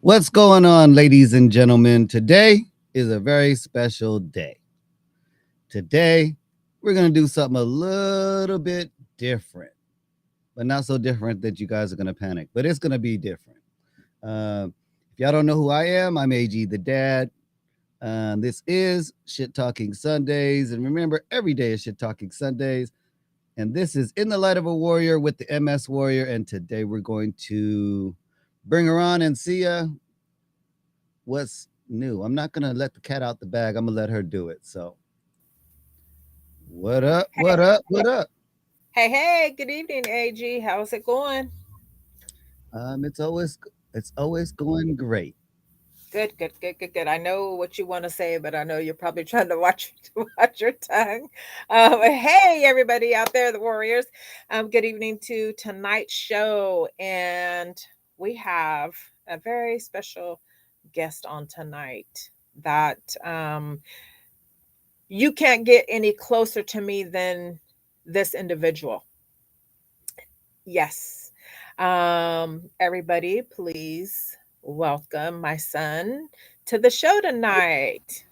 What's going on, ladies and gentlemen? Today is a very special day. Today, we're going to do something a little bit different, but not so different that you guys are going to panic, but it's going to be different. If y'all don't know who I am, I'm AG the Dad. This is Shit Talking Sundays. And remember, every day is Shit Talking Sundays. And this is In the Light of a Warrior with the MS Warrior. And today we're going to bring her on and see what's new. I'm not gonna let the cat out the bag. I'm gonna let her do it. So, what up? Hey, What up? What up? hey, good evening, AG. How's it going? It's always going great. Good. I know what you want to say, but I know you're probably trying to watch watch your tongue. Hey, everybody out there, the Warriors. Good evening to tonight's show, and we have a very special guest on tonight that you can't get any closer to me than this individual. Yes. Everybody, please welcome my son to the show tonight.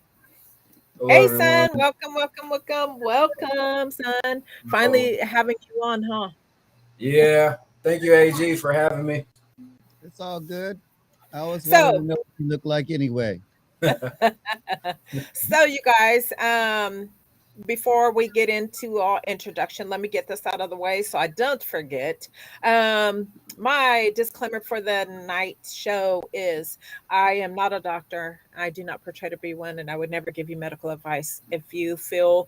Hello, Hey, everyone. son. Welcome, son. Finally having you on, huh? Yeah, thank you, AG, for having me. It's all good. I always wanted to So, know what you look like anyway. so you guys, before we get into our introduction, let me get this out of the way so I don't forget. Um, my disclaimer for the night show is I am not a doctor. I do not portray to be one, and I would never give you medical advice. If you feel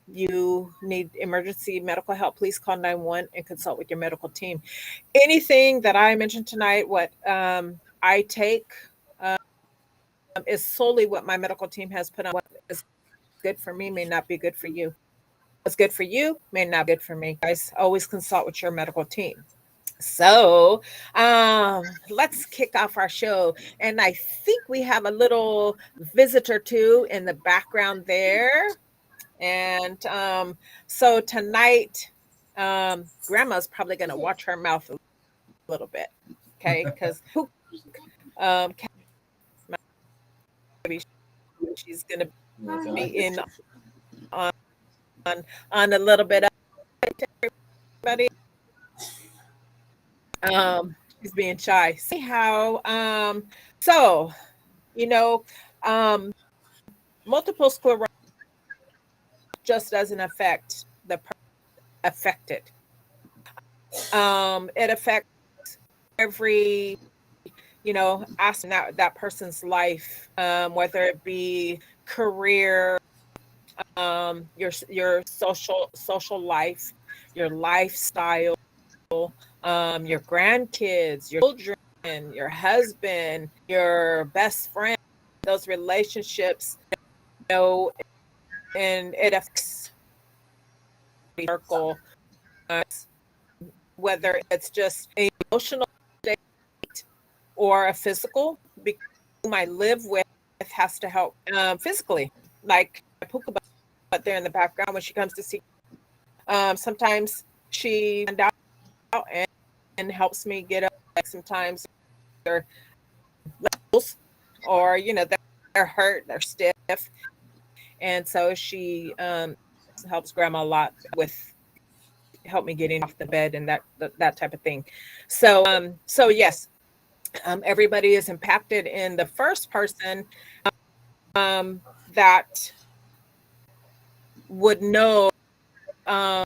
you need emergency medical help, please call 911 and consult with your medical team. Anything that I mentioned tonight, what I take is solely what my medical team has put on. What is good for me may not be good for you. What's good for you may not be good for me. Guys, always consult with your medical team. So, let's kick off our show. And I think we have a little visitor too in the background there. And so tonight, Grandma's probably going to watch her mouth a little bit. Okay. Because who, maybe she's going to Nothing be like it. in on, on a little bit of everybody. He's being shy. See how so you know multiple sclerosis just doesn't affect the affected. It affects every aspect that person's life, whether it be career, your social life, your lifestyle, your grandkids, your children, your husband, your best friend, those relationships, you know, and it affects the circle, uh, whether it's just an emotional state or a physical, because whom I live with has to help physically. Like Puka, but there in the background when she comes to see, sometimes she find out and helps me get up. Like sometimes they're levels, or they're hurt, they're stiff, and so she helps Grandma a lot with help me getting off the bed and that type of thing. So yes, everybody is impacted. In the first person that would know um,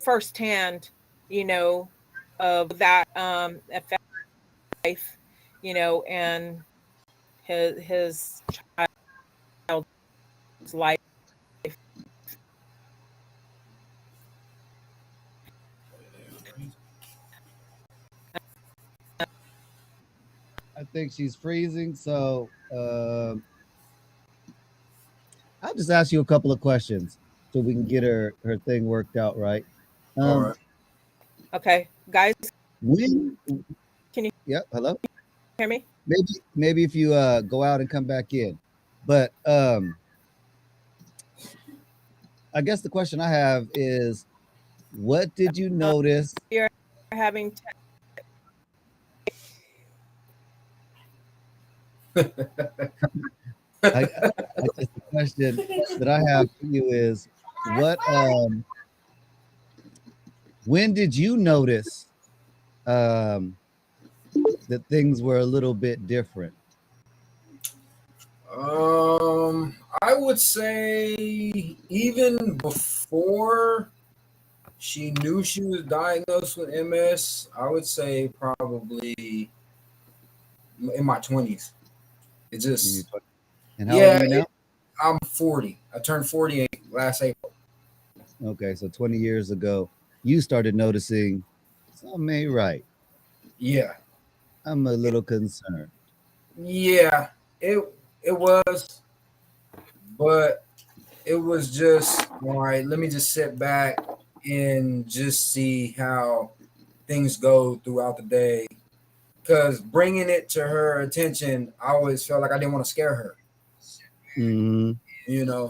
firsthand, of that effect life, and his child's life. I think she's freezing. So, I'll just ask you a couple of questions so we can get her thing worked out right. All Um, right. Okay, guys, when? can you Yep. Hello. hear me? Maybe if you go out and come back in, but I guess the question I have is, what did you Um, notice? you're having I guess the question that I have for you is, what when did you notice um, that things were a little bit different? I would say even before she knew she was diagnosed with MS, I would say probably in my 20s. It In your just, 20s? And how old are yeah, you now? I'm 40. I turned 48 last April. Okay, so 20 years ago, you started noticing something ain't right. Yeah, I'm a little concerned. yeah, it it was, but it was just all right. Let me just sit back and just see how things go throughout the day. Because bringing it to her attention, I always felt like I didn't want to scare her, Hmm.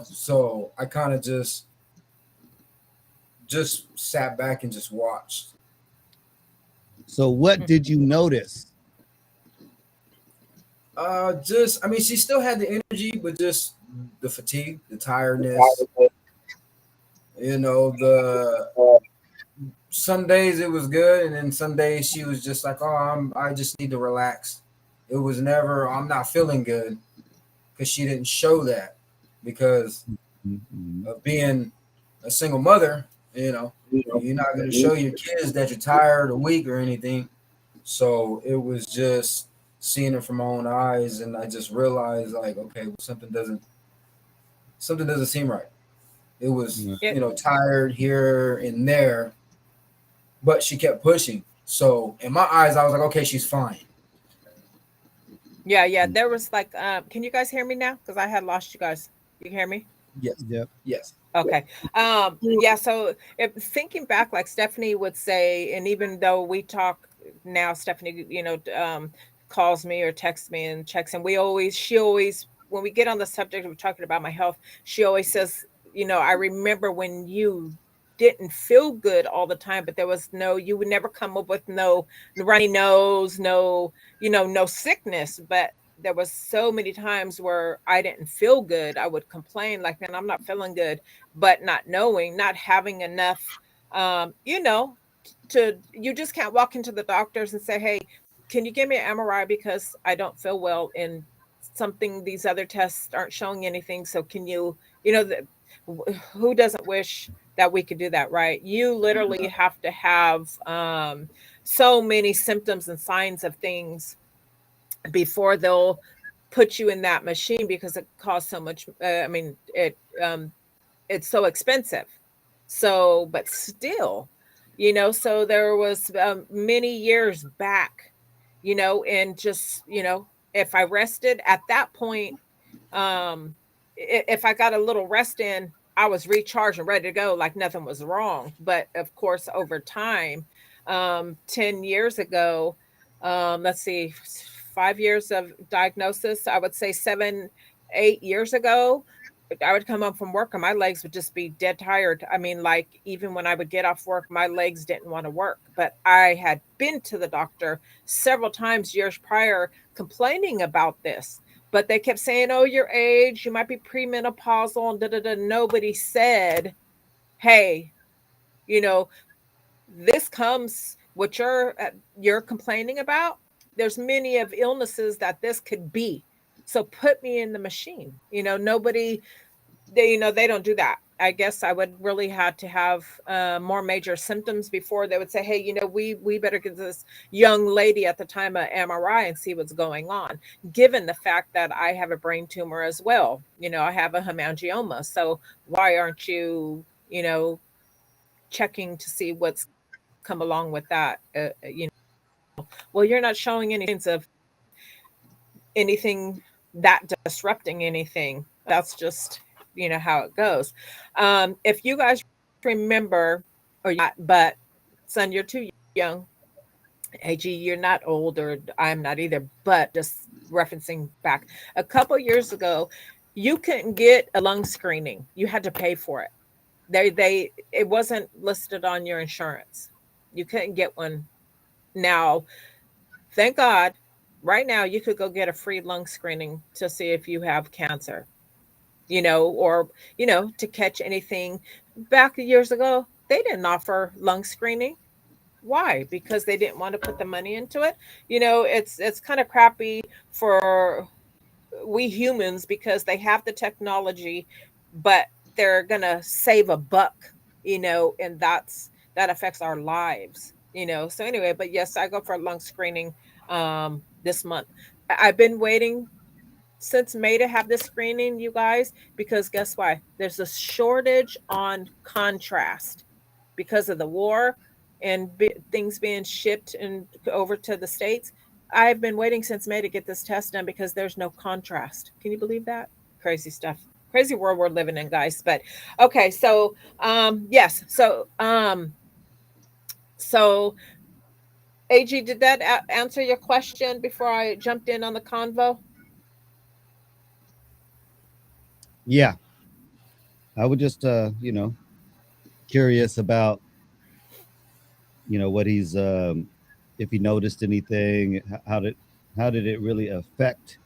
So I kind of just sat back and just watched. So, what did you notice? Just I mean, she still had the energy, but just the fatigue, the tiredness. The some days it was good, and then some days she was just like, "Oh, I just need to relax." It was never, "I'm not feeling good," because she didn't show that because Mhm. of being a single mother. You're not going to show your kids that you're tired or weak or anything. So it was just seeing it from my own eyes, and I just realized like, okay, well, something doesn't seem right. It was, Yeah. It, tired here and there, but she kept pushing. So in my eyes, I was like, okay, she's fine. yeah. There was like, can you guys hear me now? Because I had lost you guys. You hear me? Yes, Yep. yes. Okay. Yeah. So if thinking back, like Stephanie would say, and even though we talk now, Stephanie, calls me or texts me and checks, and she always, when we get on the subject of talking about my health, she always says, I remember when you didn't feel good all the time, but you would never come up with no runny nose, no sickness, but there was so many times where I didn't feel good. I would complain like, man, I'm not feeling good, but not having enough, you just can't walk into the doctors and say, hey, can you give me an MRI because I don't feel well and something, these other tests aren't showing anything. So can you, you know, the, who doesn't wish that we could do that, right? You literally have to have so many symptoms and signs of things before they'll put you in that machine because it costs so much. It's so expensive. So, but still, so there was many years back, and just, if I rested at that point, if I got a little rest in, I was recharged and ready to go like nothing was wrong. But of course, over time, 10 years ago, let's see, 5 years of diagnosis, I would say 7, 8 years ago, I would come home from work and my legs would just be dead tired. I mean, like even when I would get off work, my legs didn't want to work. But I had been to the doctor several times years prior complaining about this. But they kept saying, oh, your age, you might be premenopausal and da da da. Nobody said, hey, you know, this comes what you're complaining about. There's many of illnesses that this could be. So put me in the machine. Nobody, they don't do that. I guess I would really have to have more major symptoms before they would say, hey, we better get this young lady at the time of MRI and see what's going on, given the fact that I have a brain tumor as well. I have a hemangioma. So why aren't you, checking to see what's come along with that? Well, you're not showing any signs of anything that disrupting anything. That's just, how it goes. If you guys remember, or you not, but son, you're too young. AG, you're not old, or I'm not either, but just referencing back a couple years ago, you couldn't get a lung screening. You had to pay for it. It wasn't listed on your insurance. You couldn't get one. Now, thank God, Right now, you could go get a free lung screening to see if you have cancer, or, to catch anything. Back years ago, they didn't offer lung screening. Why? Because they didn't want to put the money into it. It's kind of crappy for we humans because they have the technology, but they're gonna save a buck, and that affects our lives. So anyway, but yes, I go for a lung screening this month. I've been waiting since May to have this screening, you guys, because guess why? There's a shortage on contrast because of the war and things being shipped and over to the states. I've been waiting since May to get this test done because there's no contrast. Can you believe that? Crazy stuff. Crazy world we're living in, guys. But okay, so yes, so AG, did that answer your question before I jumped in on the convo? Yeah, I would just curious about what he's if he noticed anything. How did it really affect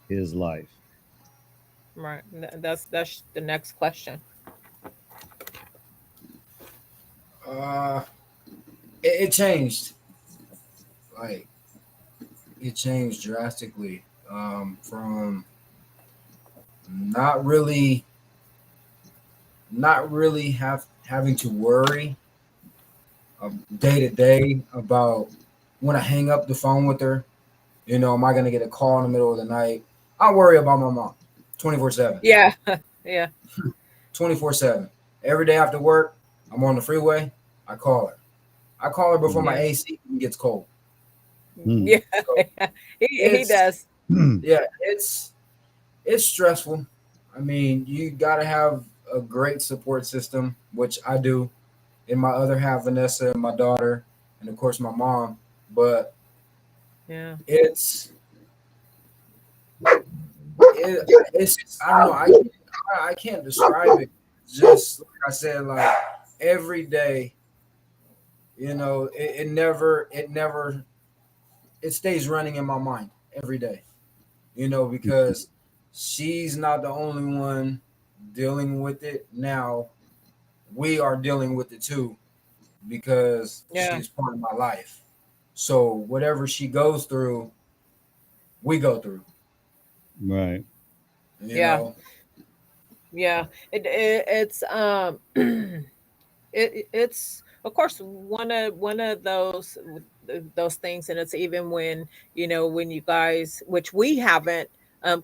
his life? Right. That's the next question. Uh, it changed. Like it changed drastically. From not really, not really having to worry day to day about when I hang up the phone with her. Am I gonna get a call in the middle of the night? I worry about my mom, 24/7, Yeah. Yeah. 24/7. Every day after work, I'm on the freeway. I call her. I call her before my Yeah. AC even gets cold. Hmm. Yeah. So He it's does. yeah, it's stressful. I mean, you gotta have a great support system, which I do. In my other half, Vanessa, and my daughter, and of course my mom. But Yeah. it's it's I don't know. I can't describe it. Just like I said, like every day, it stays running in my mind every day. Because she's not the only one dealing with it now. We are dealing with it too because Yeah. she's part of my life. So whatever she goes through, we go through. Right. You Yeah. know, Yeah. It's it's of course one of those things, and it's even when when you guys, which we haven't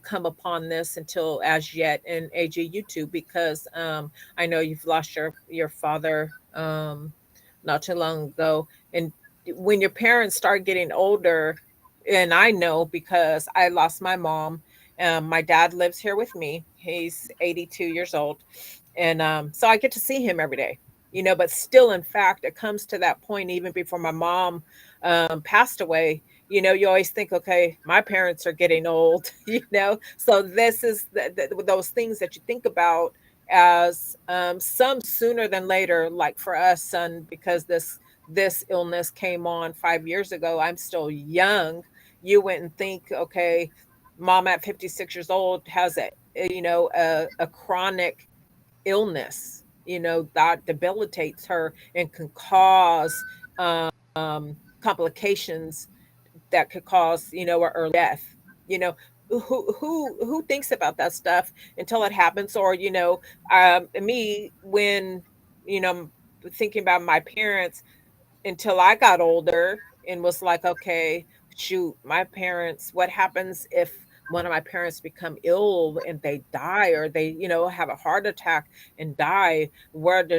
come upon this until as yet in AG YouTube, because I know you've lost your father not too long ago, and when your parents start getting older, and I know because I lost my mom. My dad lives here with me. He's 82 years old, and so I get to see him every day. But still, in fact, it comes to that point even before my mom passed away. You always think, okay, my parents are getting old. So this is those things that you think about as some sooner than later. Like for us, son, because this illness came on 5 years ago. I'm still young. You wouldn't think, okay, mom at 56 years old has a chronic illness, that debilitates her and can cause complications that could cause, an early death. You know, who thinks about that stuff until it happens? Or, me, when, you know, thinking about my parents until I got older and was like, okay, shoot, my parents, what happens if one of my parents become ill and they die, or they, have a heart attack and die? What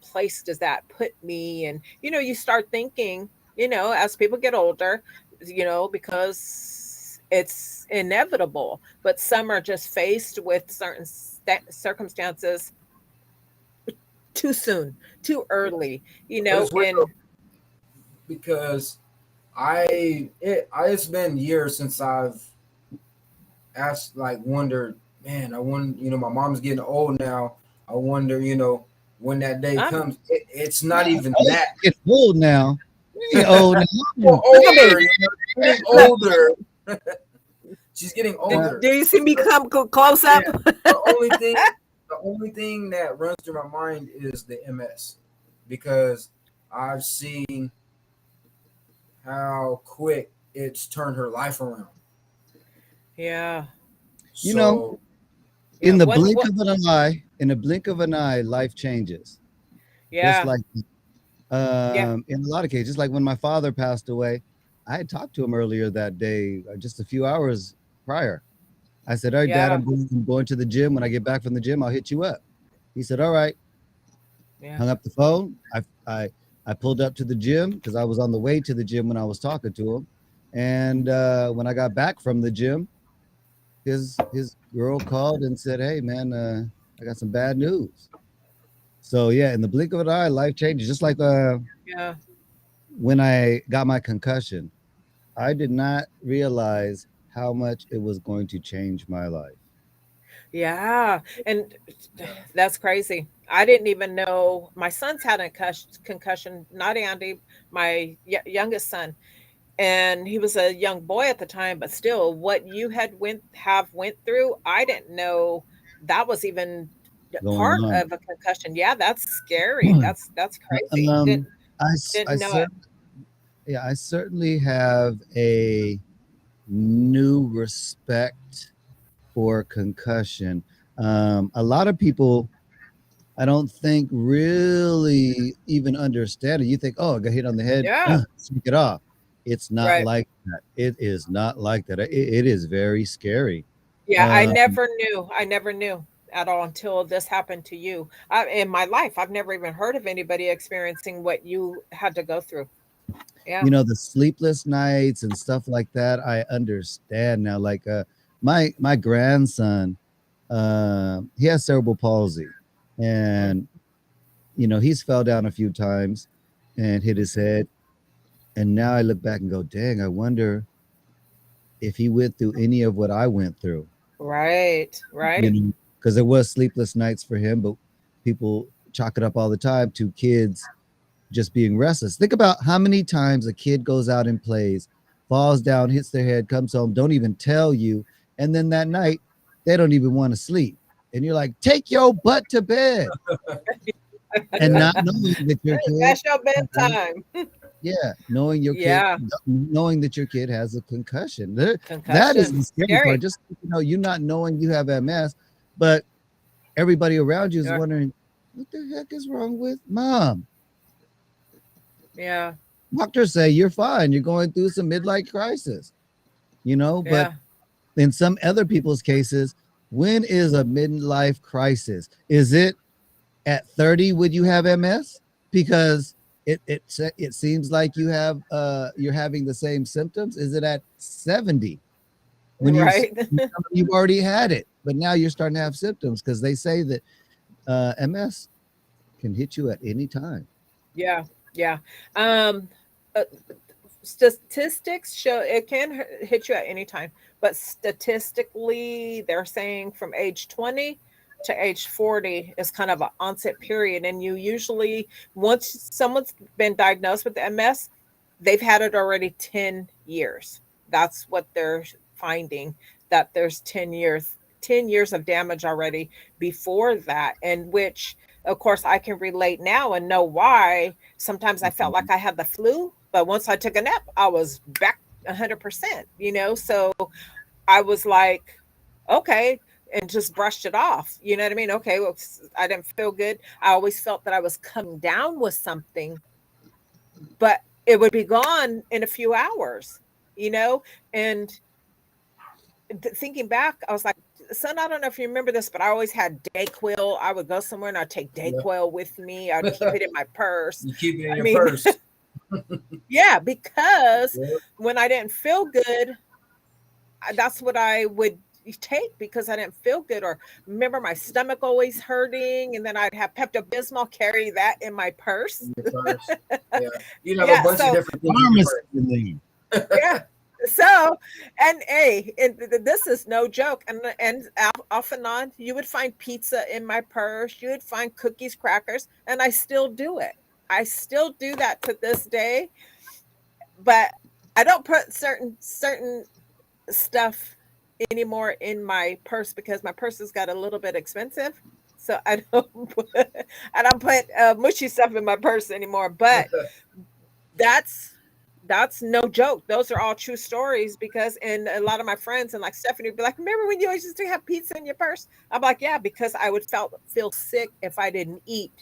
place does that put me? And, you start thinking, as people get older, because it's inevitable, but some are just faced with certain circumstances too soon, too early, but it's weird and because it's been years since I've asked, like, wondered, man, I wonder, my mom's getting old now. I wonder, when that day I'm comes. It's not Yeah, even I that. get old now. She old Well, now. Look at me. older, getting Look, older. She's getting Uh, older. do you see me come close Yeah. up? The only thing, the only thing that runs through my mind is the MS, because I've seen how quick it's turned her life around. Yeah. you know, So Yeah. in the One blink what of an eye, in the blink of an eye, life changes. Just yeah. like Yeah. in a lot of cases, just like when my father passed away, I had talked to him earlier that day, just a few hours prior. I said, "All right, Dad, Yeah. I'm going to the gym. When I get back from the gym, I'll hit you up." He said, "All right." Yeah. Hung up the phone. I pulled up to the gym because I was on the way to the gym when I was talking to him, and when I got back from the gym, his girl called and said, "Hey, man, I got some bad news." So yeah, in the blink of an eye, life changes. Just like Yeah. when I got my concussion, I did not realize how much it was going to change my life. Yeah. And that's crazy. I didn't even know my son's had a concussion, not Andy, my youngest son. And he was a young boy at the time, but still what you had went through, I didn't know that was even Going part on. of a concussion. Yeah, that's scary. That's crazy. Um, Didn't I didn't know it. certainly, yeah, I certainly have a new respect for concussion. A lot of people, I don't think, really even understand it. You think, oh, I got hit on the head, Yeah, sneak it off. It's not right. like that. It is not like that. It is very scary. Yeah, I Uh, never knew. I never knew at all until this happened to you. In my life, I've never even heard of anybody experiencing what you had to go through. Yeah. the sleepless nights and stuff like that, I understand now. Like my grandson, he has cerebral palsy, Mm, and he's fell down a few times and hit his mhm. head. And now I look back and go, dang, I wonder if he went through any of what I went through, Right, right. because there was sleepless nights for him, but people chalk it up all the time to kids just being restless. Think about how many times a kid goes out and plays, falls down, hits their head, comes home, don't even tell you. And then that night, they don't even want to sleep. And you're like, take your butt to bed. And yeah, not knowing that your kid, That's your bedtime. yeah, knowing your kid, Yeah, knowing that your kid has a concussion. That is concussion. the scary part. Scary. Just you not knowing you have MS, but everybody around you is Yeah, wondering, what the heck is wrong with mom? yeah, Doctors say you're fine. You're going through some midlife crisis, but yeah. in some other people's cases, when is a midlife crisis? Is it at 30 would you have MS? Because it seems like you're having the same symptoms. Is it at 70 when Right. you've already had it, but now you're starting to have symptoms? Because they say that MS can hit you at any time. Yeah, yeah. Um, uh, Statistics show it can hit you at any time, but statistically, they're saying from age 20 to age 40 is kind of an onset period. And you usually, once someone's been diagnosed with MS, they've had it already 10 years. That's what they're finding, that there's 10 years of damage already before that, and which of course I can relate now and know why. Sometimes I felt like I had the flu, but once I took a nap, I was back 100%, So I was like, okay, and just brushed it off. You know what I mean? Okay, well, I didn't feel good. I always felt that I was coming down with something, but it would be gone in a few hours, you know? And thinking back, I was like, son, I don't know if you remember this, but I always had Dayquil. I would go somewhere and I'd take yeah. Dayquil with me. I'd keep it in my purse. You keep it in I your mean, purse. yeah, because Yeah, when I didn't feel good, that's what I would take because I didn't feel good. Or remember my stomach always hurting, and then I'd have Pepto Bismol, carry that in my purse. in your purse. Yeah, you'd have a Yeah, bunch of so different things in your Pharmacy purse. leave. yeah. So, and hey, this is no joke. And off and on, you would find pizza in my purse. You would find cookies, crackers, and I still do it. I still do that to this day. but I don't put certain stuff anymore in my purse because my purse has got a little bit expensive. So I don't put, I don't put mushy stuff in my purse anymore. But that's that's no joke. Those are all true stories because and a lot of my friends and like Stephanie would be like, remember when you always used to have pizza in your purse? I'm like, yeah, because I would feel sick if I didn't eat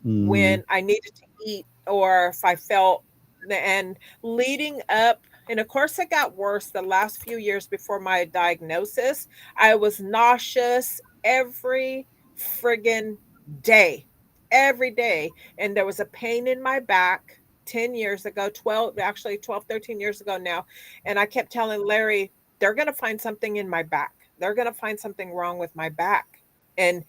Mm-hmm. when I needed to eat or if I felt and leading up and of course it got worse the last few years before my diagnosis. I was nauseous every friggin' day. Every day. And there was a pain in my back 10 years ago, 12, actually 12, 13 years ago now. And I kept telling Larry, they're going to find something in my back. They're going to find something wrong with my back. And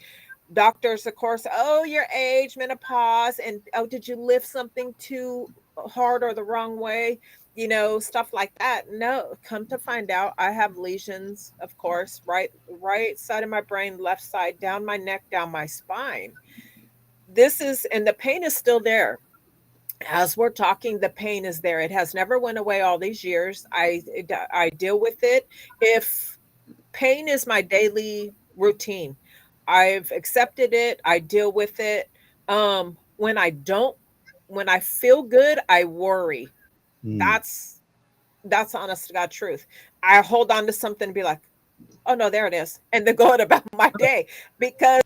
doctors, of course, oh, your age, menopause, and oh, did you lift something too hard or the wrong way? You know, stuff like that. No, come to find out, I have lesions, of course, right side of my brain, left side, down my neck, down my spine. This is, and the pain is still there. As we're talking, the pain is there. It has never went away all these years. I deal with it. If pain is my daily routine. I've accepted it. I deal with it. When I don't, when I feel good, I worry. Mm. That's honest to God truth. I hold on to something and be like, oh no, there it is, and then going about my day because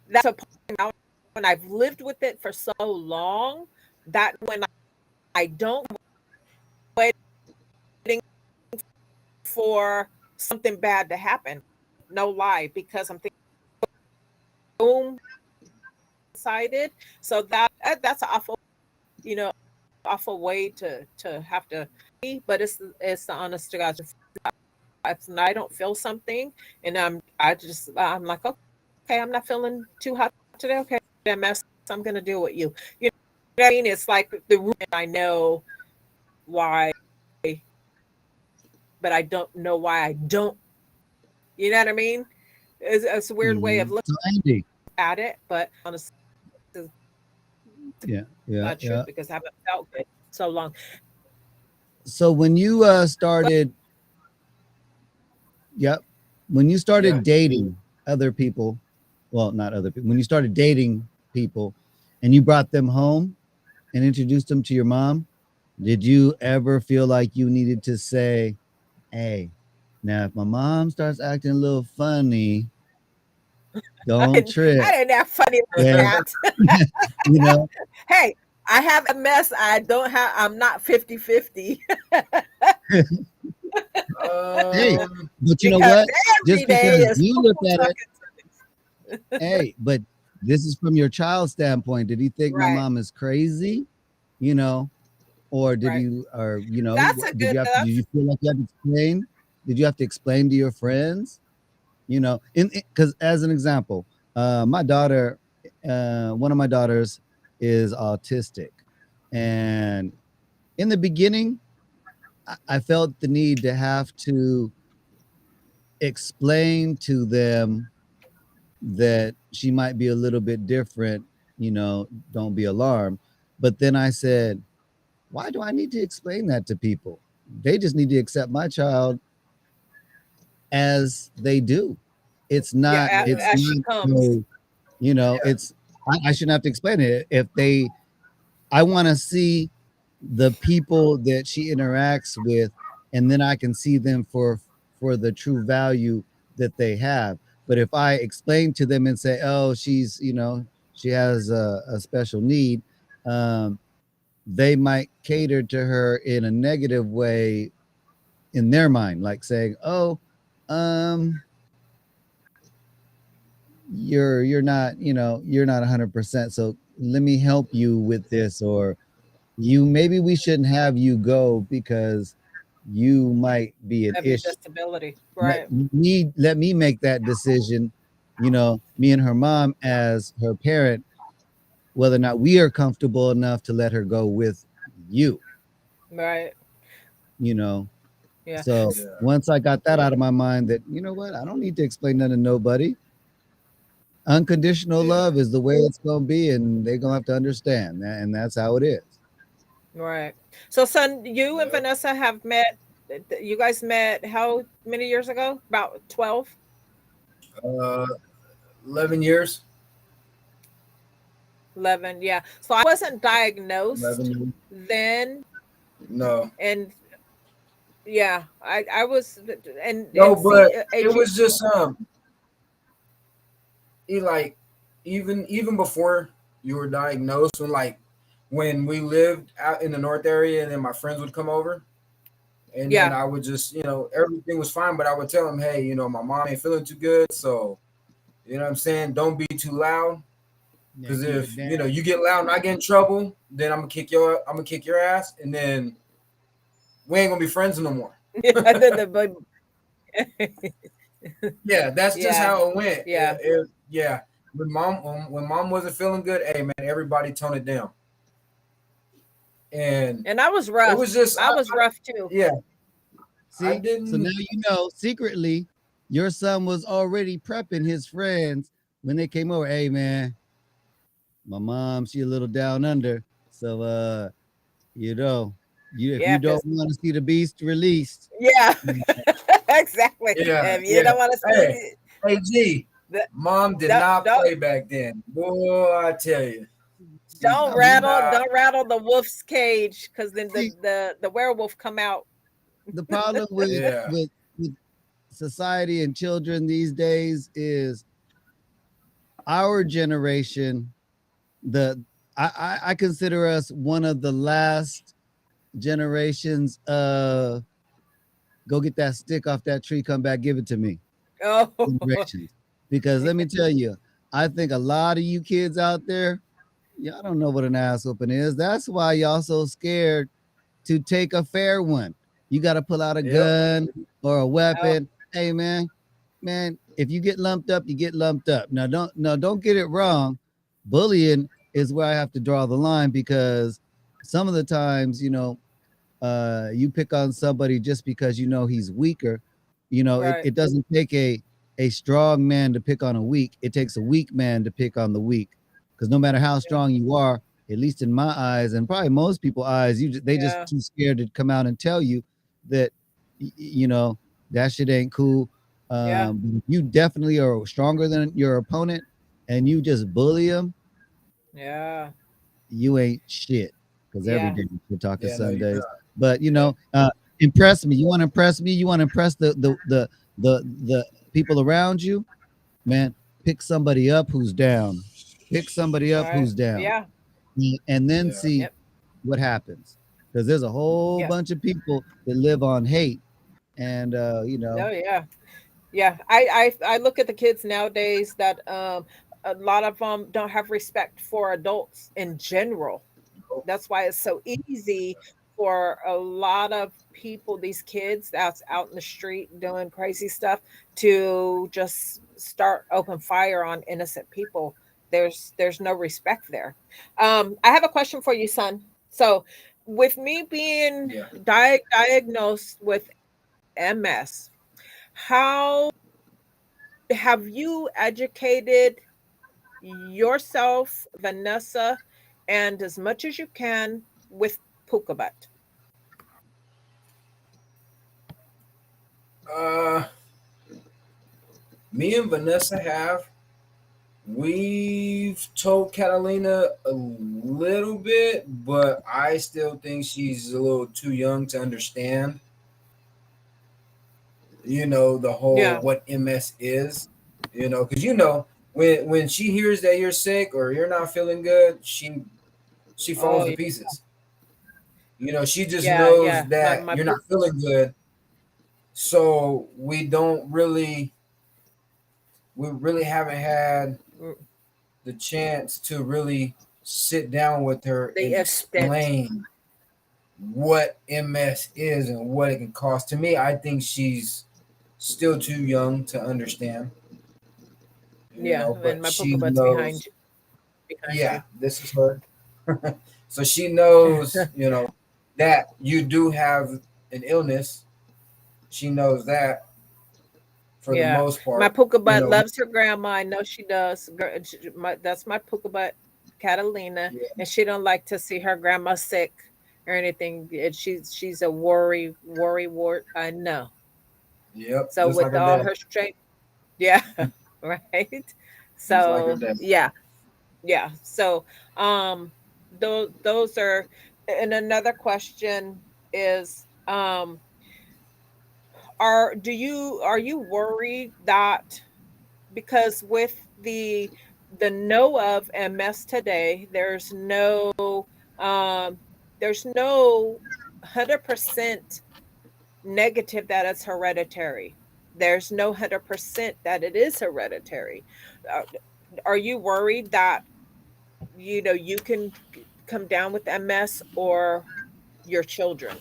that's a point now when I've lived with it for so long that when I don't waiting for something bad to happen, no lie, because I'm thinking boom sided. So that's an awful, you know, awful way to have to be, but it's the honest to God. If I don't feel something and I'm like, okay, I'm not feeling too hot today. Okay, MS, I'm gonna deal with you. You know what I mean? It's like the root I know why, but I don't know why I don't. You know what I mean? It's a weird way Mm-hmm. of looking So Andy, at it, but honestly, yeah, yeah, not truth yeah. because I haven't felt good so long. So when you started, yep, when you Yeah. started dating other people, well, not other people, when you started dating people, and you brought them home and introduced them to your mom, did you ever feel like you needed to say, "Hey, now if my mom starts acting a little funny, don't I trip." didn't have funny like Yeah, that. you know, Hey, I have a mess. I'm not 50-50 hey, Um. but you know because what? every Just day because is you look at it, sucking. hey, but this is from your child's standpoint. Did he think my Right, mom is crazy? You know, or did right. you, or you know, That's a good did that's you feel like you had to explain? Did you have to explain to your friends? You know, in because as an example, my daughter, one of my daughters is autistic, and in the beginning, I felt the need to have to explain to them that she might be a little bit different, you know, don't be alarmed. But then I said, why do I need to explain that to people? They just need to accept my child as they do. yeah, Yeah. It's as she not comes. so, you know, Yeah. it's, I shouldn't have to explain it. If they, I want to see the people that she interacts with, and then I can see them for the true value that they have. But if I explain to them and say, "Oh, she's, you know, she has a special need," um, they might cater to her in a negative way in their mind, like saying, "Oh, um, you're not, you know, you're not 100%. So let me help you with this, or you maybe we shouldn't have you go because you might be an Of your issue. disability. Let Right. let me make that decision, you know, me and her mom as her parent, whether or not we are comfortable enough to let her go with you, Right. you know." Yeah. So Yeah. once I got that out of my mind, that you know what, I don't need to explain that to nobody. Unconditional Yeah. love is the way it's gonna be, and they're gonna have to understand that, and that's how it is. Right. So, son, you and Yep. Vanessa have met. You guys met how many years ago? About 12, Uh, 11 years. 11. Yeah. So I wasn't diagnosed 11 years. then, No, and yeah, I was, no, and see, but it as you, was just like even before you were diagnosed, when we lived out in the north area, and then my friends would come over, and then yeah, I would just, everything was fine, but I would tell them, hey, my mom ain't feeling too good, so what I'm saying, don't be too loud, Yeah, because keep it if down. you get loud and I get in trouble, then I'm gonna kick your ass, and then we ain't gonna be friends no more. yeah, but Yeah, that's just yeah, how it went. yeah, Yeah, when mom wasn't feeling good, hey man, everybody tone it down, and and I was it rough. was just, I was rough too. yeah, I See, so now didn't. you know secretly your son was already prepping his friends when they came over. Hey man, my mom, she a little down under. So you know, you if Yeah, you don't because want to see the beast released, yeah, exactly. Yeah, If you yeah. don't want to Hey, see hey, G, the, mom did don't, not don't play back then. Boy, I tell you, she don't did no, rattle, not. don't rattle the wolf's cage, because then see the werewolf come out. the problem Yeah, with society and children these days is our generation. The I consider us one of the last generations of go get that stick off that tree, come back, give it to me Oh, generations. Because let me tell you, I think a lot of you kids out there, y'all don't know what an ass whooping is. That's why y'all so scared to take a fair one. You got to pull out a yep, gun or a oh, weapon. Hey man, if you get lumped up, you get lumped up. Now don't get it wrong. Bullying is where I have to draw the line because some of the times, you pick on somebody just because you know he's weaker. It, right. it doesn't take a strong man to pick on a weak. It takes a weak man to pick on the weak. Because no matter how Yeah, strong you are, at least in my eyes, and probably most people's eyes, they just yeah, too scared to come out and tell you that that shit ain't cool. yeah, You definitely are stronger than your opponent, and you just bully him. yeah, You ain't shit. Because every yeah, day we're talking yeah. No, you're Sundays. not. But yeah, impress me. You want to impress me? You want to impress the people around you? Man, pick somebody up who's down. Pick somebody up right. who's down. Yeah, And then Yeah, see yep, what happens. Because there's a whole yeah. bunch of people that live on hate. And No, yeah. Yeah, I look at the kids nowadays that a lot of them don't have respect for adults in general. That's why it's so easy for a lot of people, these kids that's out in the street doing crazy stuff, to just start open fire on innocent people. There's no respect there. I have a question for you, son. So, with me being yeah. diagnosed with MS, how have you educated yourself, Vanessa, and as much as you can with Pukabat? Uh, Me and Vanessa we've told Catalina a little bit, but I still think she's a little too young to understand. The whole Yeah. what MS is. Because when she hears that you're sick or you're not feeling good, she falls Oh, to pieces. She just yeah, knows yeah. My that my you're Puk- not feeling good, so we really haven't had mm, the chance to really sit down with her the and extent. explain what MS is and what it can cost. To me, I think she's still too young to understand, Yeah, and but my she Pukabat's knows, behind yeah, you. this is her. So she knows, that you do have an illness. She knows that for the Yeah, most my part, Pukabat loves her grandma. I know she does. That's my Pukabat, Catalina, yeah, and she don't like to see her grandma sick. or anything. She's a worry wart. No. Yep, So just like with her all dad. her strength, yeah, right. Just like her So dad. yeah, yeah. So those are. And another question is, are you worried that because with the know of MS today, um there's no 100% negative that it's hereditary. There's no 100% that it is hereditary. Uh, are you worried that you can come down with MS or your children?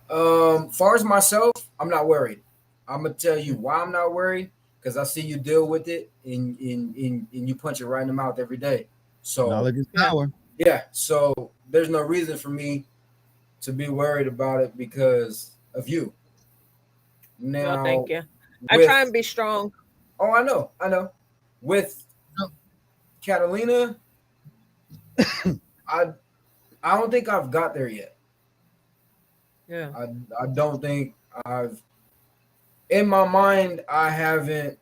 Far as myself, I'm not worried. I'm gonna tell you why I'm not worried because I see you deal with it and you punch it right in the mouth every day. So Knowledge is Yeah. power. yeah, so there's no reason for me to be worried about it because of you. Well, thank Now you. I try with and be strong. oh I know. With Catalina, I I don't think I've got there yet. Yeah. I I don't think I've in my mind I haven't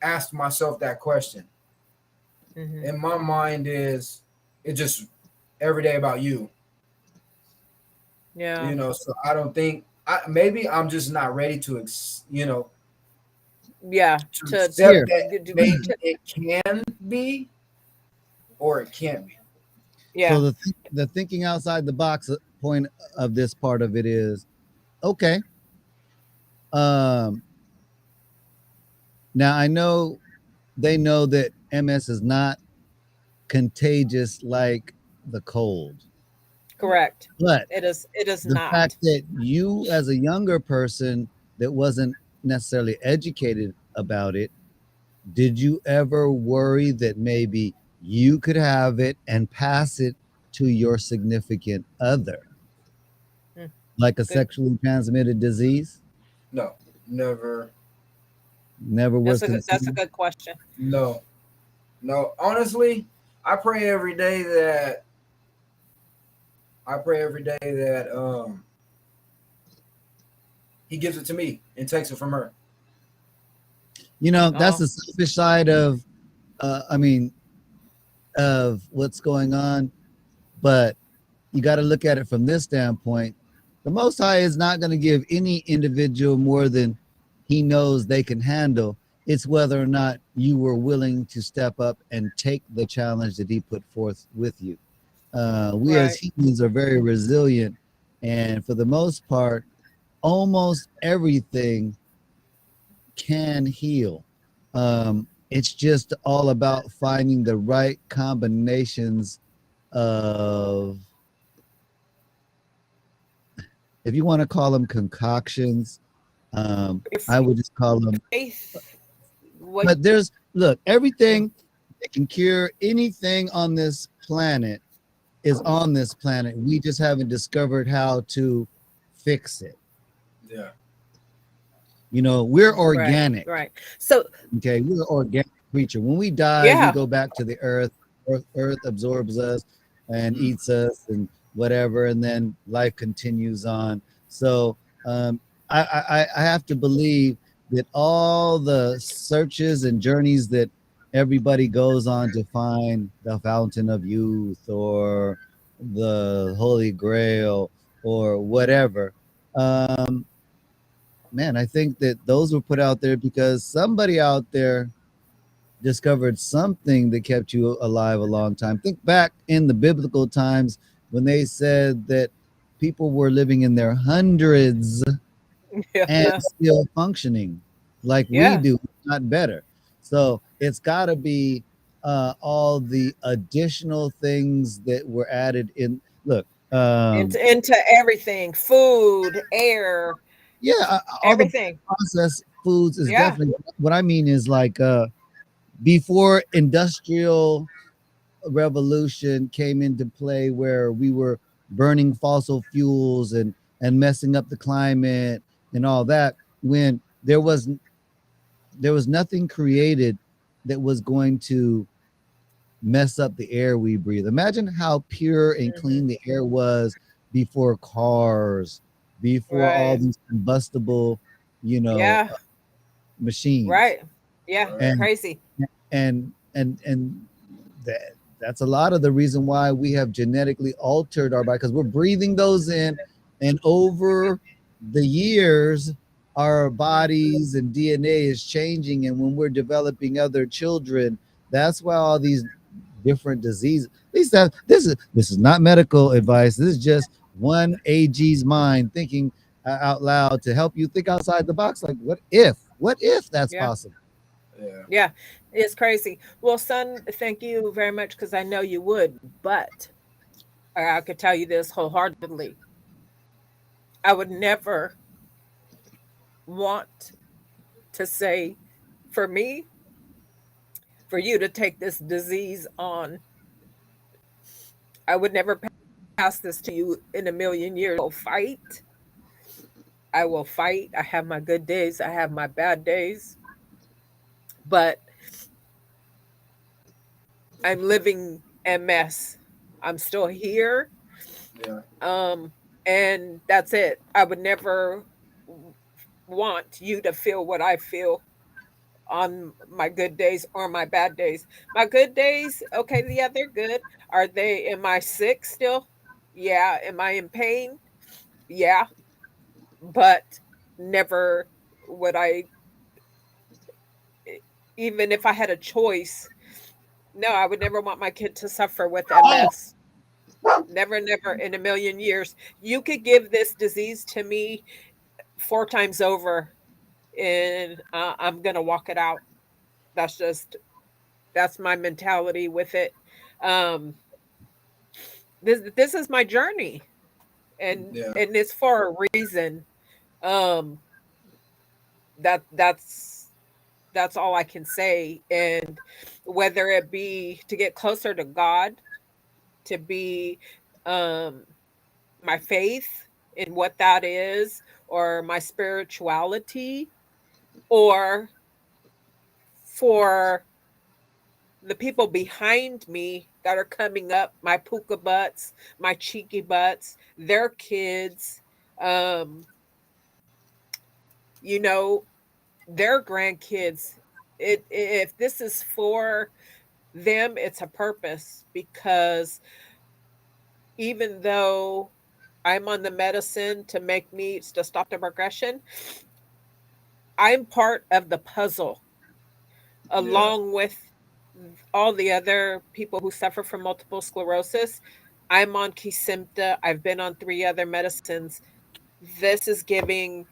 asked myself that question. Hmm. In my mind is it's just every day about you. Yeah. So I don't think I maybe I'm just not ready to Yeah. to To accept Here, that maybe to it can be or it can't be. yeah. so the thinking outside the box point of this part of it is okay. Um, Now I know they know that MS is not contagious like the cold, Correct. but It is the fact not. that you, as a younger person that wasn't necessarily educated about it, did you ever worry that maybe you could have it and pass it to your significant other, Mm, like a good. sexually transmitted disease? No, never. Never was That's a considered. good question. No, no. Honestly, I pray every day that I pray every day that he gives it to me and takes it from her. You know, that's Oh, the selfish side of, I mean, of what's going on. But you got to look at it from this standpoint. The Most High is not going to give any individual more than he knows they can handle. It's whether or not you were willing to step up and take the challenge that he put forth with you. We as right. humans are very resilient, and for the most part, almost everything can heal. It's just all about finding the right combinations of, if you want to call them concoctions, If I would just call them. faith, what? But there's, look, everything that can cure anything on this planet is on this planet. We just haven't discovered how to fix it. Yeah. You know, we're Right, organic. right. So Okay, we're an organic creature. When we die, we yeah, go back to the earth. Earth absorbs us and Mm. eats us and whatever, and then life continues on. So I have to believe that all the searches and journeys that everybody goes on to find the fountain of youth or the Holy Grail or whatever, um, man, I think that those were put out there because somebody out there discovered something that kept you alive a long time. Think back in the biblical times when they said that people were living in their hundreds and yeah, still functioning like we yeah. do, not better. So it's got to be all the additional things that were added in. Look, Into everything, food, air, yeah, all the everything. processed foods is Yeah. definitely what I mean is like before industrial revolution came into play where we were burning fossil fuels and messing up the climate and all that, when there was nothing created that was going to mess up the air we breathe. Imagine how pure and Hmm. clean the air was before cars, before all Right. these combustible, you know, Yeah. machines. Right. Yeah. Right. And Crazy. and that's a lot of the reason why we have genetically altered our body, because we're breathing those in, and over the years our Mm, bodies and DNA is changing, and when we're developing other children, that's why all these different diseases. At least that this is not medical advice. This is just one AG's mind thinking out loud to help you think outside the box. Like, what if that's yeah. possible? Yeah. Yeah. It's crazy. Well, son, thank you very much because I know you would, but I could tell you this wholeheartedly. I would never want to say for me, for you to take this disease on, I would never pass this to you in a million years. Fight. I will fight. I have my good days. I have my bad days. But I'm living MS. I'm still here. Yeah. Um, and that's it. I would never want you to feel what I feel on my good days or my bad days. My good days, okay, yeah, they're good. Are they, am I sick still? Yeah. Am I in pain? Yeah. But never would I, e- even if I had a choice, no, I would never want my kid to suffer with MS. Never, never in a million years. You could give this disease to me four times over, and I'm going to walk it out. That's just, that's my mentality with it. Um, this is my journey, Yeah. and it's for a reason. Um, that's all I can say. And whether it be to get closer to God, to be um my faith in what that is, or my spirituality, or for the people behind me that are coming up, my puka butts, my cheeky butts, their kids, um, you know, their grandkids. If this is for them, it's a purpose, because even though I'm on the medicine to make me to stop the progression, I'm part of the puzzle Yeah. along with all the other people who suffer from multiple sclerosis. I'm on Kesimpta. I've been on three other medicines. This is giving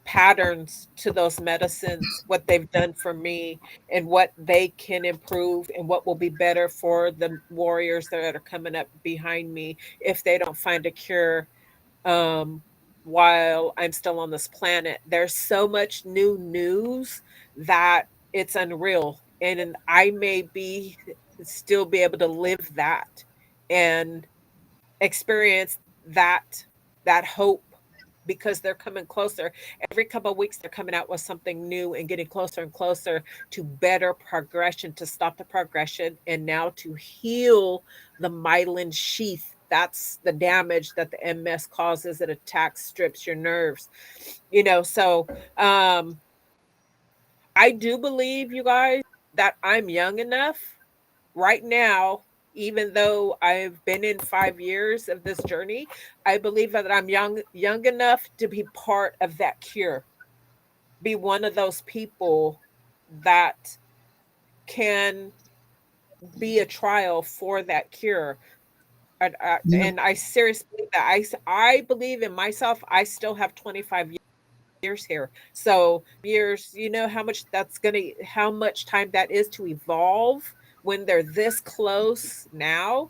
patterns to those medicines, what they've done for me, and what they can improve, and what will be better for the warriors that are coming up behind me if they don't find a cure um, while I'm still on this planet. There's so much new news that it's unreal. And I may be still be able to live that and experience that that hope, because they're coming closer. Every couple of weeks they're coming out with something new and getting closer and closer to better progression, to stop the progression, and now to heal the myelin sheath. That's the damage that the MS causes. It attacks, strips your nerves, so um I do believe, you guys, that I'm young enough right now, even though I've been in 5 years of this journey. I believe that I'm young enough to be part of that cure, be one of those people that can be a trial for that cure. You know, And I seriously believe that. I believe in myself. I still have 25 years here. So years, you know how much that's gonna, how much time that is to evolve when they're this close now.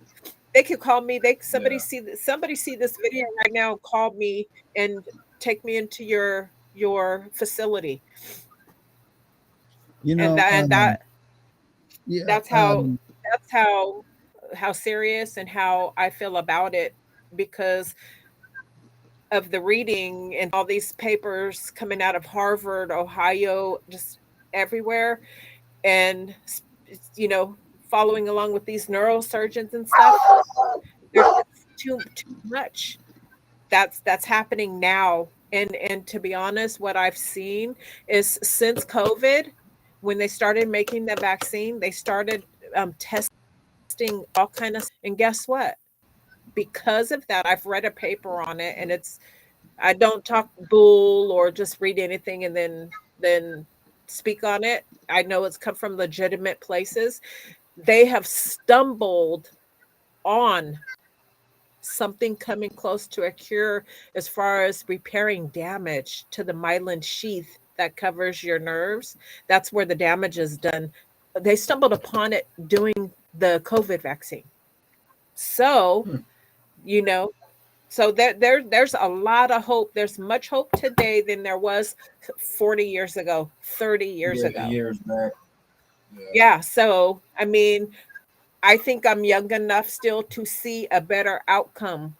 They could call me. They Yeah. somebody see this video right now. Call me and take me into your facility, you and know, that and that yeah, that's how serious and how I feel about it, because of the reading and all these papers coming out of Harvard, Ohio, just everywhere, and you know, following along with these neurosurgeons and stuff. There's too much that's happening now. And to be honest, what I've seen is since COVID, when they started making the vaccine, they started testing all kind of, and guess what? Because of that, I've read a paper on it, and it's, I don't talk bull or just read anything and then speak on it. I know it's come from legitimate places. They have stumbled on something coming close to a cure as far as repairing damage to the myelin sheath that covers your nerves. That's where the damage is done. They stumbled upon it doing the COVID vaccine. So, Hmm. you know, so there's a lot of hope. There's much hope today than there was 40 years ago, 30 years Yeah, ago. years back. Yeah. Yeah, so I mean, I think I'm young enough still to see a better outcome,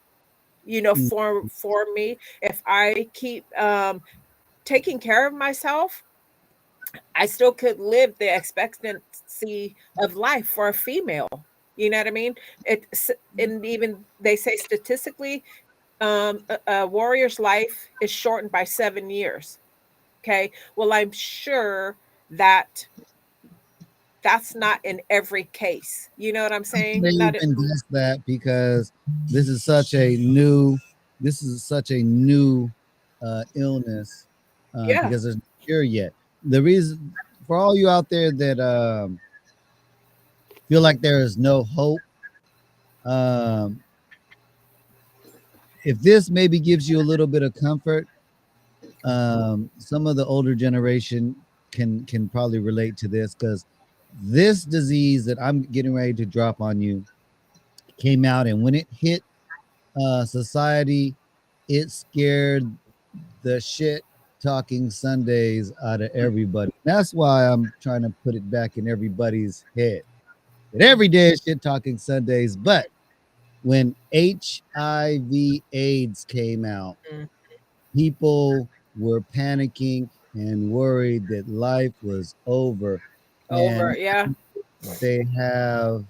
Mm. for me. If I keep taking care of myself, I still could live the expectancy of life for a female. You know what I mean? It's, and even they say statistically, a warrior's life is shortened by 7 years. Okay. Well, I'm sure that that's not in every case. You know what I'm They saying? Not it. even guess that because this is such a new, this is such a new illness Yeah. because there's no cure yet. The reason for all you out there that feel like there is no hope, um, if this maybe gives you a little bit of comfort, some of the older generation can probably relate to this because this disease that I'm getting ready to drop on you came out, and when it hit society, it scared the shit talking Sundays out of everybody. That's why I'm trying to put it back in everybody's head that every day is shit talking Sundays. But when HIV AIDS came out, Mm. people were panicking and worried that life was over. Over. And Yeah. they have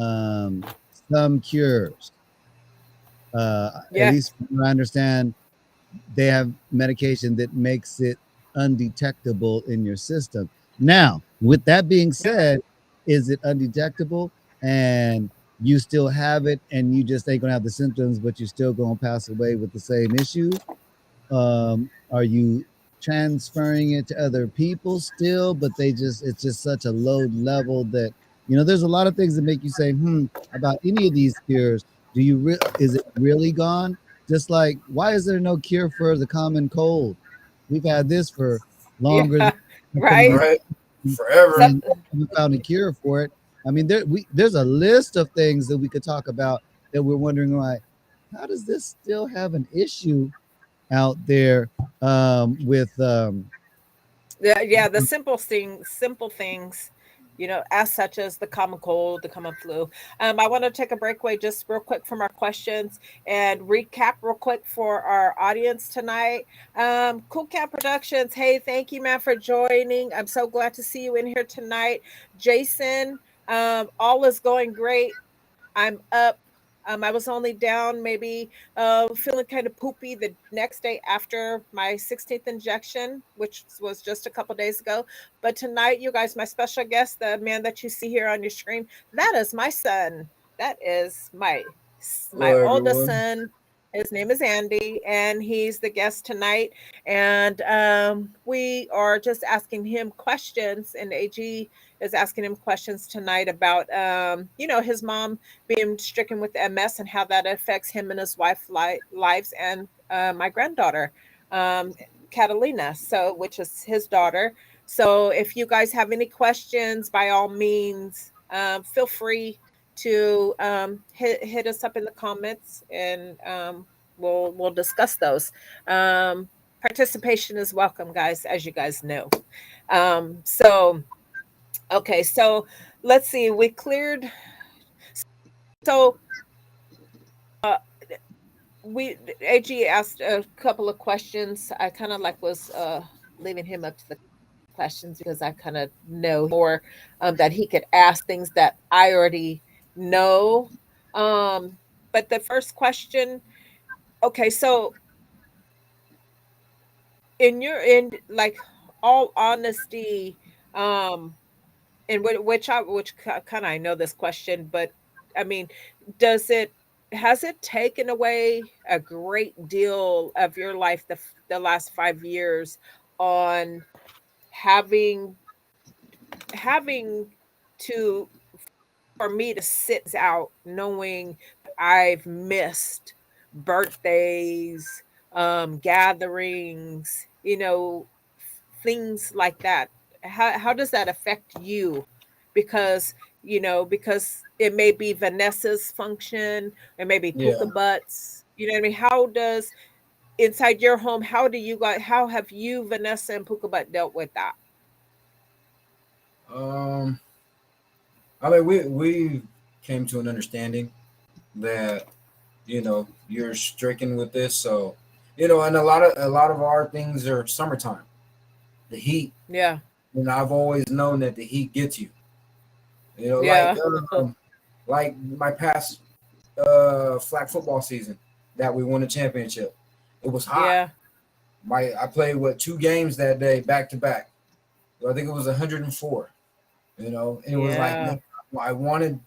um, some cures. At Yes. least from what I understand, they have medication that makes it undetectable in your system. Now, with that being said, is it undetectable and you still have it and you just ain't gonna have the symptoms, but you're still gonna pass away with the same issues? Are you transferring it to other people still, but they just it's just such a low level that there's a lot of things that make you say, about any of these cures. Is it really gone? Just like why is there no cure for the common cold? We've had this for longer Yeah. than Right. somebody's Right. So, Forever. and we found a cure for it. I mean, there's a list of things that we could talk about that we're wondering why. How does this still have an issue out there with yeah, yeah, the simple things, as such as the common cold, the common flu. I want to take a breakaway just real quick from our questions and recap real quick for our audience tonight. Cool Cat Productions, hey, thank you, man, for joining. I'm so glad to see you in here tonight. Jason, all is going great. I'm up. I was only down maybe feeling kind of poopy the next day after my 16th injection, which was just a couple days ago. But tonight, you guys, my special guest, the man that you see here on your screen, that is my son. That is my Hello, oldest everyone. son. His name is Andy, and he's the guest tonight. And we are just asking him questions, and AG is asking him questions tonight about, his mom being stricken with MS and how that affects him and his wife lives, and my granddaughter, um, Catalina, so which is his daughter. So if you guys have any questions, by all means, feel free to hit us up in the comments, and we'll discuss those. Participation is welcome, guys, as you guys know. So okay, so let's see. We cleared. So uh, we AG asked a couple of questions. I kind of like was leaving him up to the questions because I kind of know more, that he could ask things that I already know. Um, but the first question, okay, so in like all honesty, um, and which kind of I know this question, but I mean, does it has it taken away a great deal of your life the last 5 years on having having to for me to sit out knowing I've missed birthdays, gatherings, things like that. How does that affect you? Because because it may be Vanessa's function, it may be Yeah. Puka Butts. You know what I mean? How does inside your home? How have you, Vanessa and Puka Butt, dealt with that? Um, I mean, we came to an understanding that you're stricken with this, so and a lot of our things are summertime. The heat, Yeah, I've always known that the heat gets you. Like yeah, like my past flag football season that we won a championship. It was hot. yeah, I played two games that day back to back. I think it was 104. And it was like, yeah, man, I wanted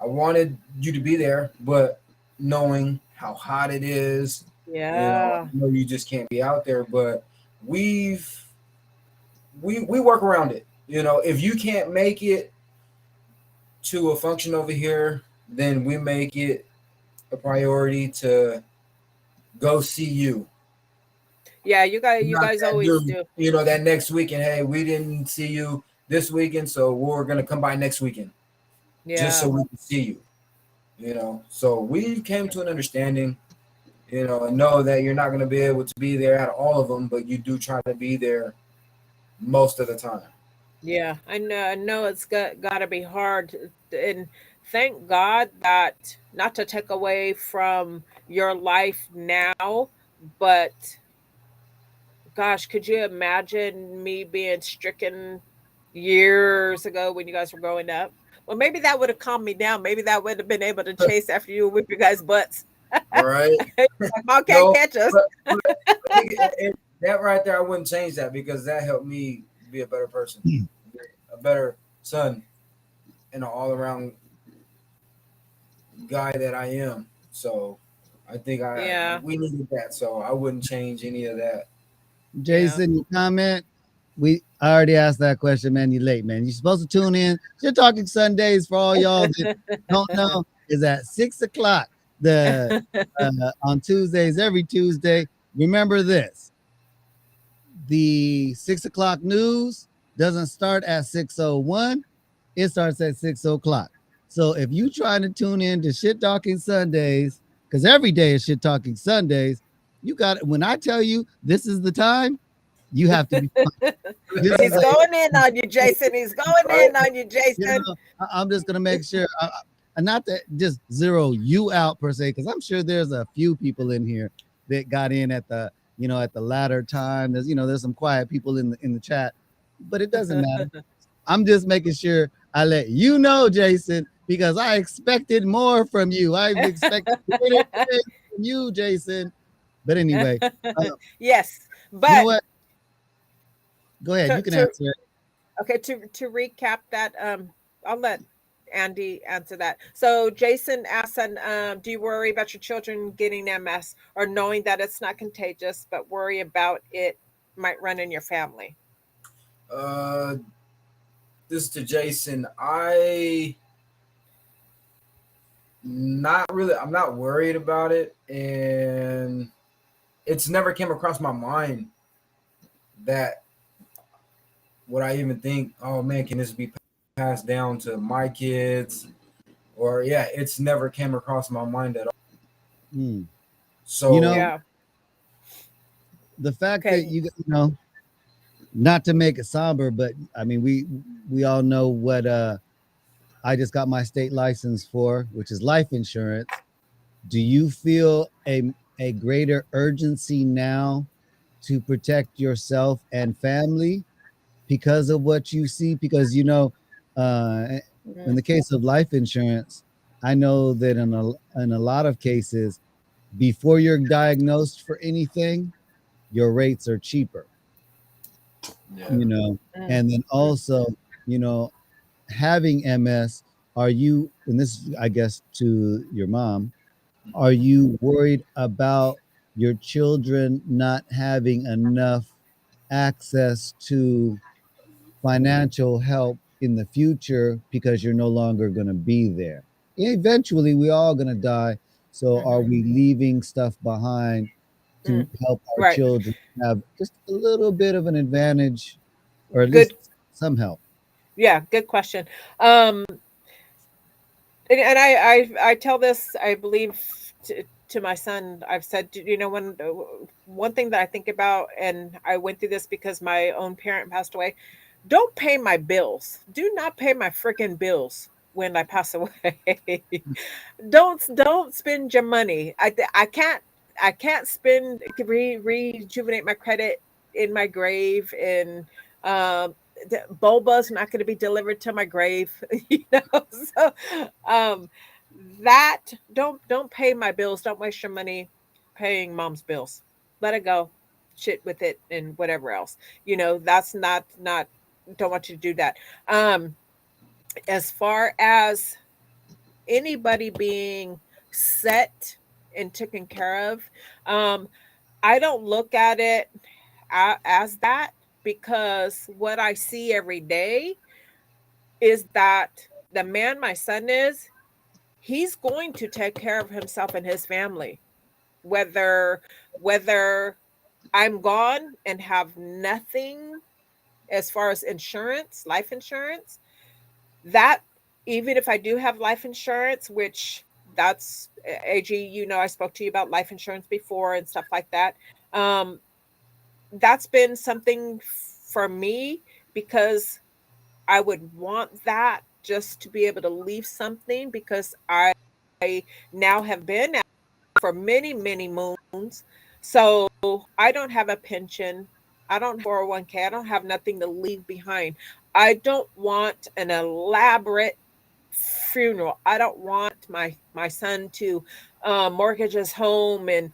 I wanted you to be there, but knowing how hot it is, yeah, I know you just can't be out there. But we've we work around it. If you can't make it to a function over here, then we make it a priority to go see you. yeah. You Not guys that always dude, do. that next weekend. Hey, we didn't see you this weekend, so we're gonna come by next weekend just so Yeah, we can see you. So we came to an understanding. And know that you're not gonna be able to be there at all of them, but you do try to be there most of the time. yeah. I know it's gotta be hard, and thank God that not to take away from your life now, but gosh, could you imagine me being stricken years ago when you guys were growing up? Well, maybe that would have calmed me down. Maybe that would have been able to chase after you and whip your guys' butts. Right? Like, Mom can't No, catch us. but I think that right there, I wouldn't change that because that helped me be a better person, a better son, and an all around guy that I am. So I think Yeah, we needed that. So I wouldn't change any of that. yeah. Jason, you comment? I already asked that question, man. You late, man. You're supposed to tune in. You're talking Sundays for all y'all that don't know. Is at 6 o'clock on Tuesdays, every Tuesday. Remember this: the 6 o'clock news doesn't start at 6:01. It starts at 6 o'clock. So if you trying to tune in to Shit Talking Sundays, because every day is Shit Talking Sundays, you got when I tell you this is the time, you have to be. This is He's a going in on you, Jason. He's going Right? in on you, Jason. I'm just gonna make sure, not to just zero you out per se, because I'm sure there's a few people in here that got in at the at the latter time. There's some quiet people in the chat, but it doesn't matter. I'm just making sure I let you know, Jason, because I expected more from you. I expected greater things from you, Jason. But anyway, uh, Yes, you know but what? Go ahead. You to, can to answer it. okay, to recap that, I'll let Andy answer that. So Jason asked, do you worry about your children getting MS or knowing that it's not contagious, but worry about it might run in your family? Uh, this is to Jason. I'm not worried about it, and it's never came across my mind that would I even think, oh man, can this be passed down to my kids? Or yeah, it's never came across my mind at all. Hmm. You So know, Yeah. the fact that Okay. you not to make it somber, but I mean, we all know what I just got my state license for, which is life insurance. Do you feel a greater urgency now to protect yourself and family because of what you see? Because uh, in Mm, the case of life insurance, I know that in a lot of cases, before you're diagnosed for anything, your rates are cheaper, Yeah. you know. Mm, And then mm, also, you know, having MS, are you, and this, I guess, to your mom, are mhm, you worried about your children not having enough access to financial help in the future because you're no longer going to be there? Eventually, we all going to die. So, are mhm, we leaving stuff behind to mm. help our Right. children have just a little bit of an advantage, or at Good. least some help? Yeah. Good question. Um, and I tell this, I believe, to my son. I've said, you know, when one thing that I think about, and I went through this because my own parent passed away. Don't pay my bills. Do not pay my freaking bills when I pass away. Don't spend your money. I can't spend rejuvenate my credit in my grave, and boba's not going to be delivered to my grave. You know, so um, that don't pay my bills. Don't waste your money paying mom's bills. Let it go, shit with it, and whatever else. You know, that's not. Don't want you to do that. Um, as far as anybody being set and taken care of, um, I don't look at it as that, because what I see every day is that the man my son is, he's going to take care of himself and his family, whether I'm gone and have nothing as far as insurance, life insurance. That, even if I do have life insurance, which that's AG, you know, I spoke to you about life insurance before and stuff like that. Um, that's been something for me, because I would want that just to be able to leave something, because I now have been out for many, many moons. So I don't have a pension. I don't have 401k. I don't have nothing to leave behind. I don't want an elaborate funeral. I don't want my son to mortgage his home and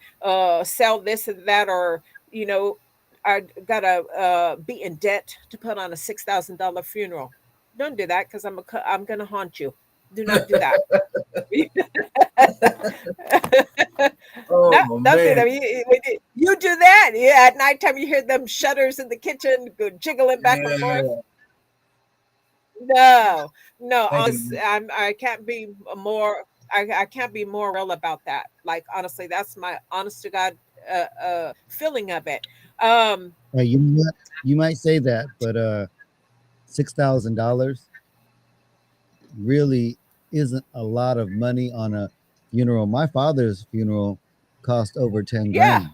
sell this and that, or you know, I gotta be in debt to put on a $6,000 funeral. Don't do that, because I'm gonna haunt you. Do not do that. No, Oh don't do man. that. You do that. Yeah, at nighttime you hear them shutters in the kitchen go jiggling back and forth. Yeah. No, no, honest, Thinking. I can't be more. I can't be more real about that. Like honestly, that's my honest to God feeling of it. Um, You know what? You might say that, but $6,000 really isn't a lot of money on a funeral. My father's funeral cost over 10 yeah, grand.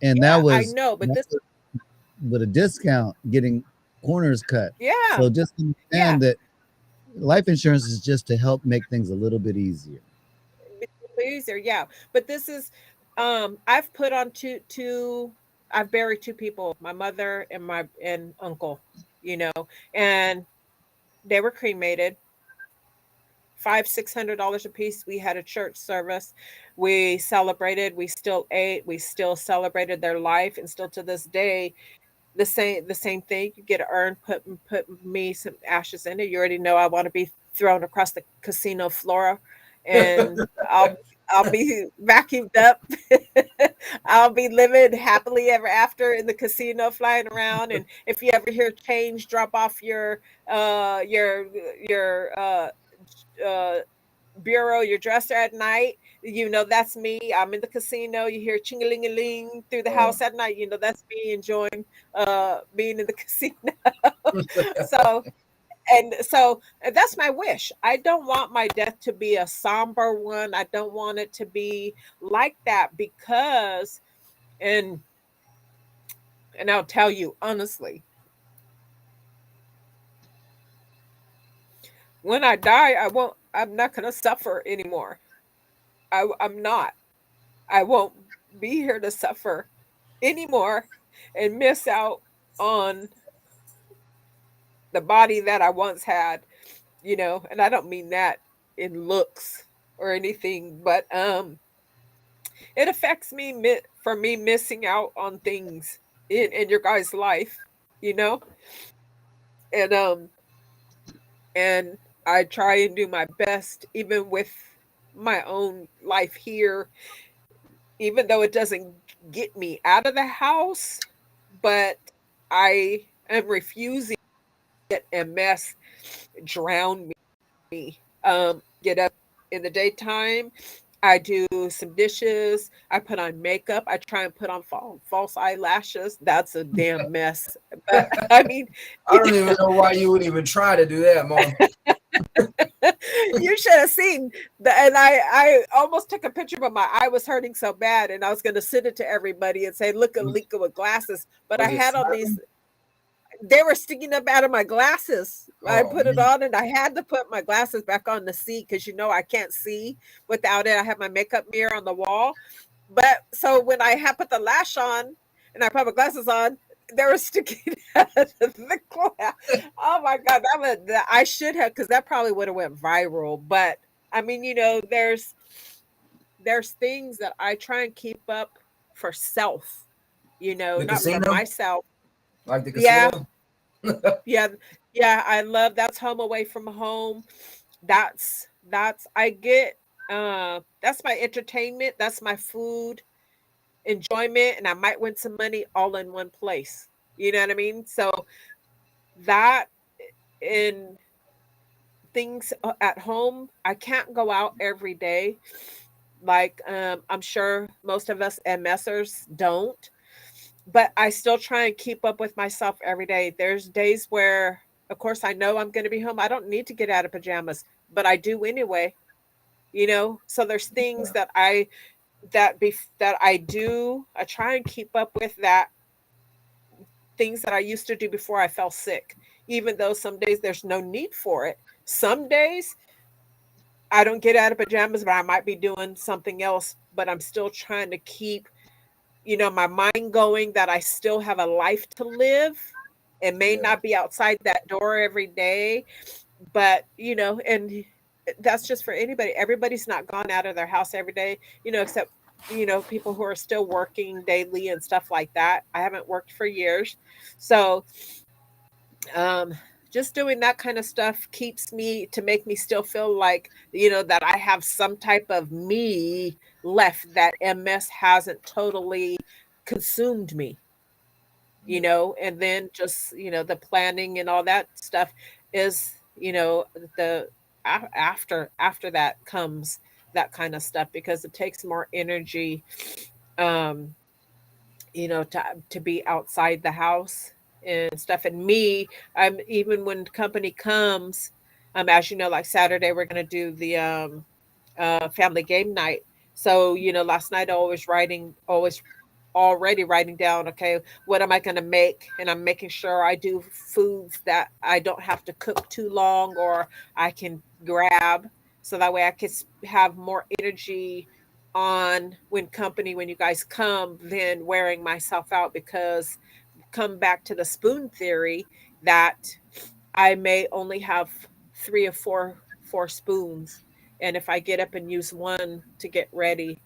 And yeah, I know, but that this, was with a discount, getting corners cut. yeah, So just yeah, understand that life insurance is just to help make things a little bit easier. it's easier, yeah. But this is, I've put on two. I've buried two people, my mother and my and uncle, you know, and they were cremated. $500-600 a piece. We had a church service. We celebrated. We still ate. We still celebrated their life, and still to this day, the same thing. You get an urn, put me some ashes in it. You already know I want to be thrown across the casino floor, and I'll be vacuumed up. I'll be living happily ever after in the casino, flying around. And if you ever hear change drop off your uh, bureau, your dresser at night, you know that's me. I'm in the casino. You hear ching-a-ling-a-ling through the uh, house at night. You know that's me enjoying being in the casino. So and that's my wish. I don't want my death to be a somber one. I don't want it to be like that, because and and I'll tell you honestly, when I die, I'm not going to suffer anymore. I'm not. I won't be here to suffer anymore and miss out on the body that I once had, you know, and I don't mean that in looks. or anything, but it affects me for me missing out on things in your guys' life, you know? And and I try and do my best even with my own life here, even though it doesn't get me out of the house, but I am refusing to let MS drown me. Get up in the daytime. I do some dishes. I put on makeup. I try and put on false eyelashes. That's a damn mess. But I mean, I don't even know why you would even try to do that, Mom. you should have seen the, and I almost took a picture, but my eye was hurting so bad, and I was going to send it to everybody and say, "Look at Was, Lika with glasses." But I was it had on these; snapping? they were sticking up out of my glasses. I Oh put it man. on, and I had to put my glasses back on to see because I can't see without it. I have my makeup mirror on the wall, but so when I had put the lash on and I put my glasses on, they were sticking out of the glass. Oh my god, I should have, because that probably would have went viral. But I mean, there's things that I try and keep up for self, The not for casino? myself. Like the Yeah, casino? yeah, yeah. I love that's home away from home. That's I get that's my entertainment, that's my food enjoyment, and I might win some money all in one place. You know what I mean? So that in things at home, I can't go out every day. Like I'm sure most of us MSers don't, but I still try and keep up with myself every day. There's days where, of course, I know I'm going to be home. I don't need to get out of pajamas, but I do anyway. So there's things Yeah. that I do. I try and keep up with that things that I used to do before I fell sick, even though some days there's no need for it. Some days I don't get out of pajamas, but I might be doing something else, but I'm still trying to keep, my mind going that I still have a life to live. It may Yeah. not be outside that door every day, but, and that's just for anybody. Everybody's not gone out of their house every day, except, people who are still working daily and stuff like that. I haven't worked for years. So, um just doing that kind of stuff keeps me to make me still feel like that I have some type of me left, that MS hasn't totally consumed me, Yeah. and then just the planning and all that stuff is the after that comes that kind of stuff, because it takes more energy, um to be outside the house and stuff. And me, even when company comes, as you know, like Saturday, we're gonna do the family game night. So last night I was always already writing down, okay, what am I gonna make, and I'm making sure I do foods that I don't have to cook too long, or I can grab, so that way I can have more energy on when you guys come, than wearing myself out. Because come back to the spoon theory, that I may only have three or four spoons, and if I get up and use one to get ready,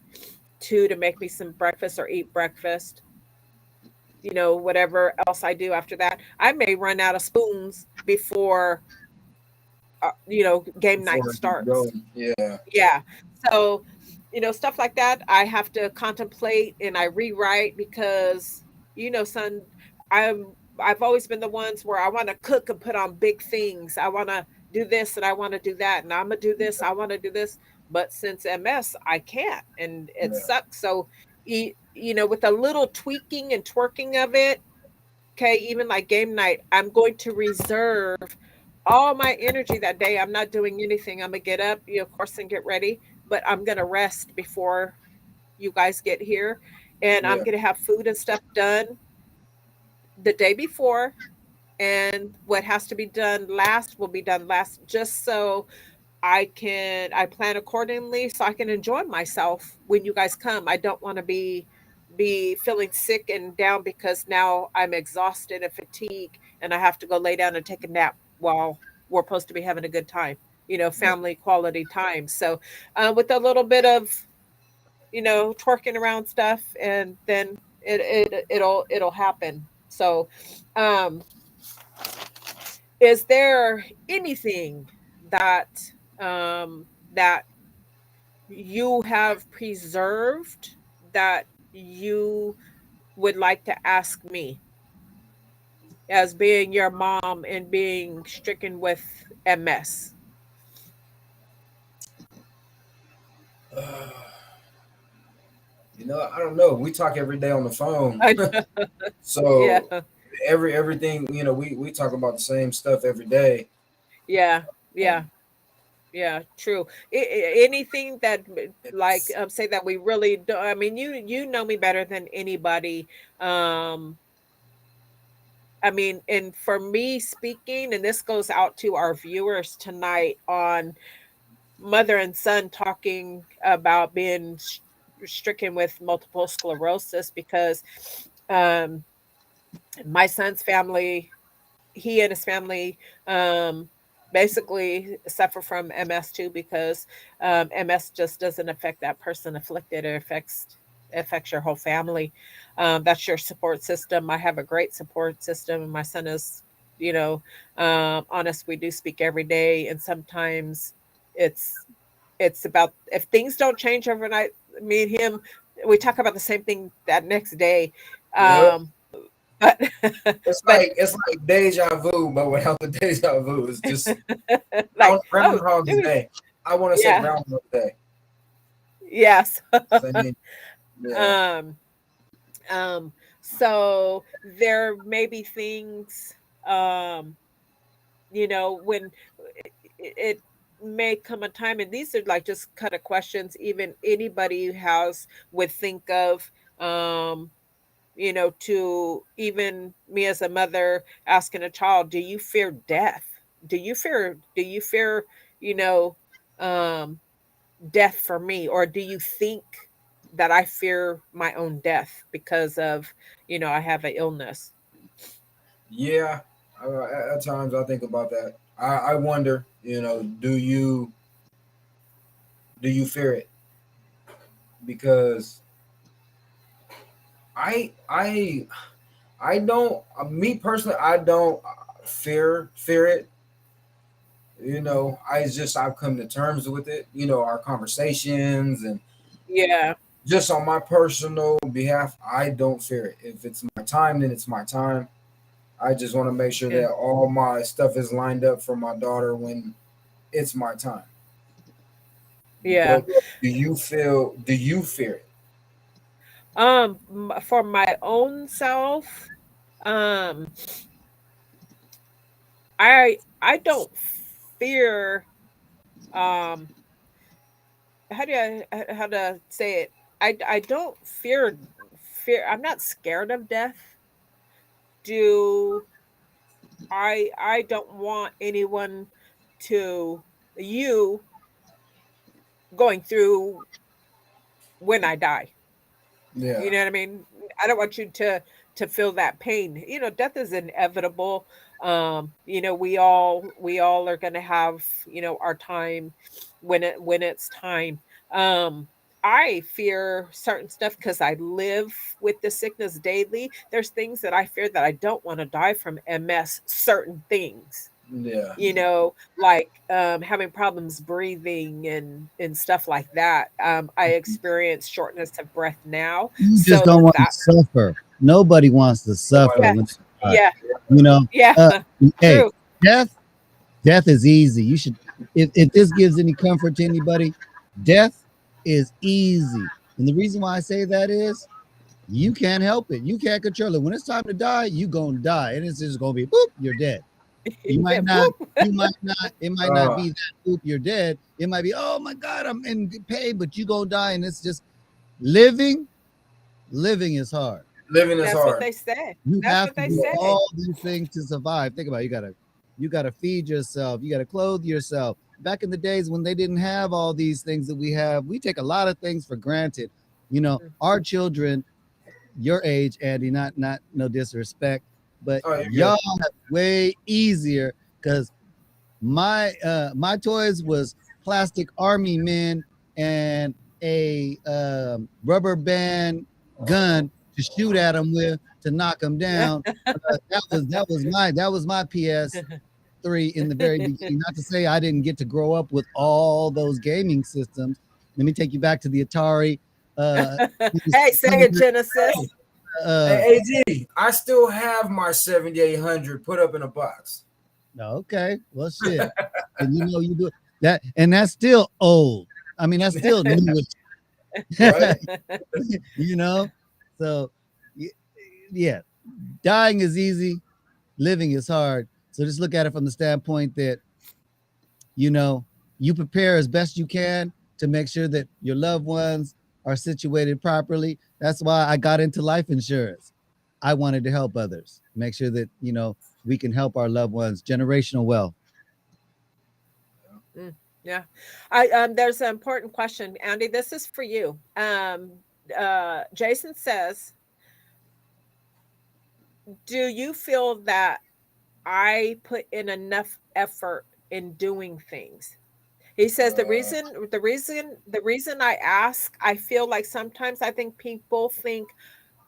two to make me some breakfast or eat breakfast, whatever else I do after that, I may run out of spoons before game night Before I keep starts. going. Yeah. Yeah. So, stuff like that, I have to contemplate and I rewrite, because, son, I've always been the ones where I want to cook and put on big things. I want to do this and I want to do that, and I'm gonna do this. I want to do this, but since MS, I can't, and it Yeah. sucks. So, with a little tweaking and twerking of it, okay, even like game night, I'm going to reserve all my energy that day. I'm not doing anything. I'm gonna get up, of course, and get ready, but I'm gonna rest before you guys get here, and I'm Yeah. gonna have food and stuff done the day before, and what has to be done last will be done last, just so I plan accordingly, so I can enjoy myself when you guys come. I don't want to be feeling sick and down because now I'm exhausted and fatigued and I have to go lay down and take a nap while we're supposed to be having a good time. family quality time. So with a little bit of twerking around stuff, and then it'll happen. So um is there anything that that you have preserved that you would like to ask me, as being your mom and being stricken with MS? I don't know. We talk every day on the phone, I, yeah, so everything we talk about the same stuff every day. yeah, yeah, Um, yeah. True. Anything that, like, it's say that we really do. I mean, you know me better than anybody. Um, I mean, and for me speaking, and this goes out to our viewers tonight on mother and son talking about being stricken with multiple sclerosis, because um, my son's family, he and his family, um, basically suffer from MS too, because MS just doesn't affect that person afflicted; it affects your whole family. That's your support system. I have a great support system, and my son is, you know, honest. We do speak every day, and sometimes it's it's about, if things don't change overnight, me and him, we talk about the same thing that next day. yeah. Um, but It's but like deja vu, but without the deja vu. It's just like, oh, Groundhog's it was, Day. I want to say yeah, Groundhog Day. yes. Same. Yeah. um, um, so there may be things, um, when it may come a time, and these are like just kind of questions even anybody who has would think of, um, to even me as a mother asking a child, do you fear death? Do you fear, you know, um, death for me? Or do you think that I fear my own death because of, I have an illness? Yeah. At times I think about that. I wonder, do you fear it? Because I I don't. Me personally, I don't fear it. I've come to terms with it. Our conversations and Yeah, just on my personal behalf, I don't fear it. If it's my time, then it's my time. I just want to make sure yeah, that all my stuff is lined up for my daughter when it's my time. yeah. But do you fear it? For my own self, um, I don't fear, um how to say it, I don't fear, I'm not scared of death. Do I don't want anyone to, you going through when I die. Yeah. You know what I mean? I don't want you to feel that pain. Death is inevitable. We all are going to have, our time when it's time. Um I fear certain stuff because I live with the sickness daily. There's things that I fear that I don't want to die from MS, certain things. Yeah. Like having problems breathing and stuff like that. I experience shortness of breath now. You just don't So want to that, suffer. Nobody wants to suffer Nobody. yeah, when they die. yeah, You know, yeah, uh, hey, true. death, death is easy. You should, if this gives any comfort to anybody, death is easy. And the reason why I say that is you can't help it. You can't control it. When it's time to die, you gonna die, and it's just gonna be boop, you're dead. You Yeah, might not, boop. you might not, it might not Uh, be that boop, you're dead. It might be, oh my God, I'm in pain, but you gonna die, and it's just living. Living is hard. Living is That's what hard. they say. You That's have what to they do say. all these things to survive. Think about it. You gotta feed yourself. You gotta clothe yourself. Back in the days when they didn't have all these things that we have, we take a lot of things for granted. Mm. Our children, your age, Andy, not no disrespect, but Oh, you're y'all good. have way easier because My toys was plastic army men and a rubber band gun to shoot at them with to knock them down. That was my PS3 in the very beginning. Not to say I didn't get to grow up with all those gaming systems. Let me take you back to the Atari. Uh, Hey, Sega Genesis. uh, Hey, AG, I still have my 7800 put up in a box. okay, well, shit, and you do that, and that's still old. I mean, that's still newish. Right? you know, so yeah, dying is easy, living is hard. So just look at it from the standpoint that you know you prepare as best you can to make sure that your loved ones are situated properly. That's why I got into life insurance. I wanted to help others, make sure that we can help our loved ones. Generational wealth. Mm, yeah. There's an important question, Andy. This is for you. Jason says, do you feel that I put in enough effort in doing things? He says the reason I ask, I feel like sometimes I think people think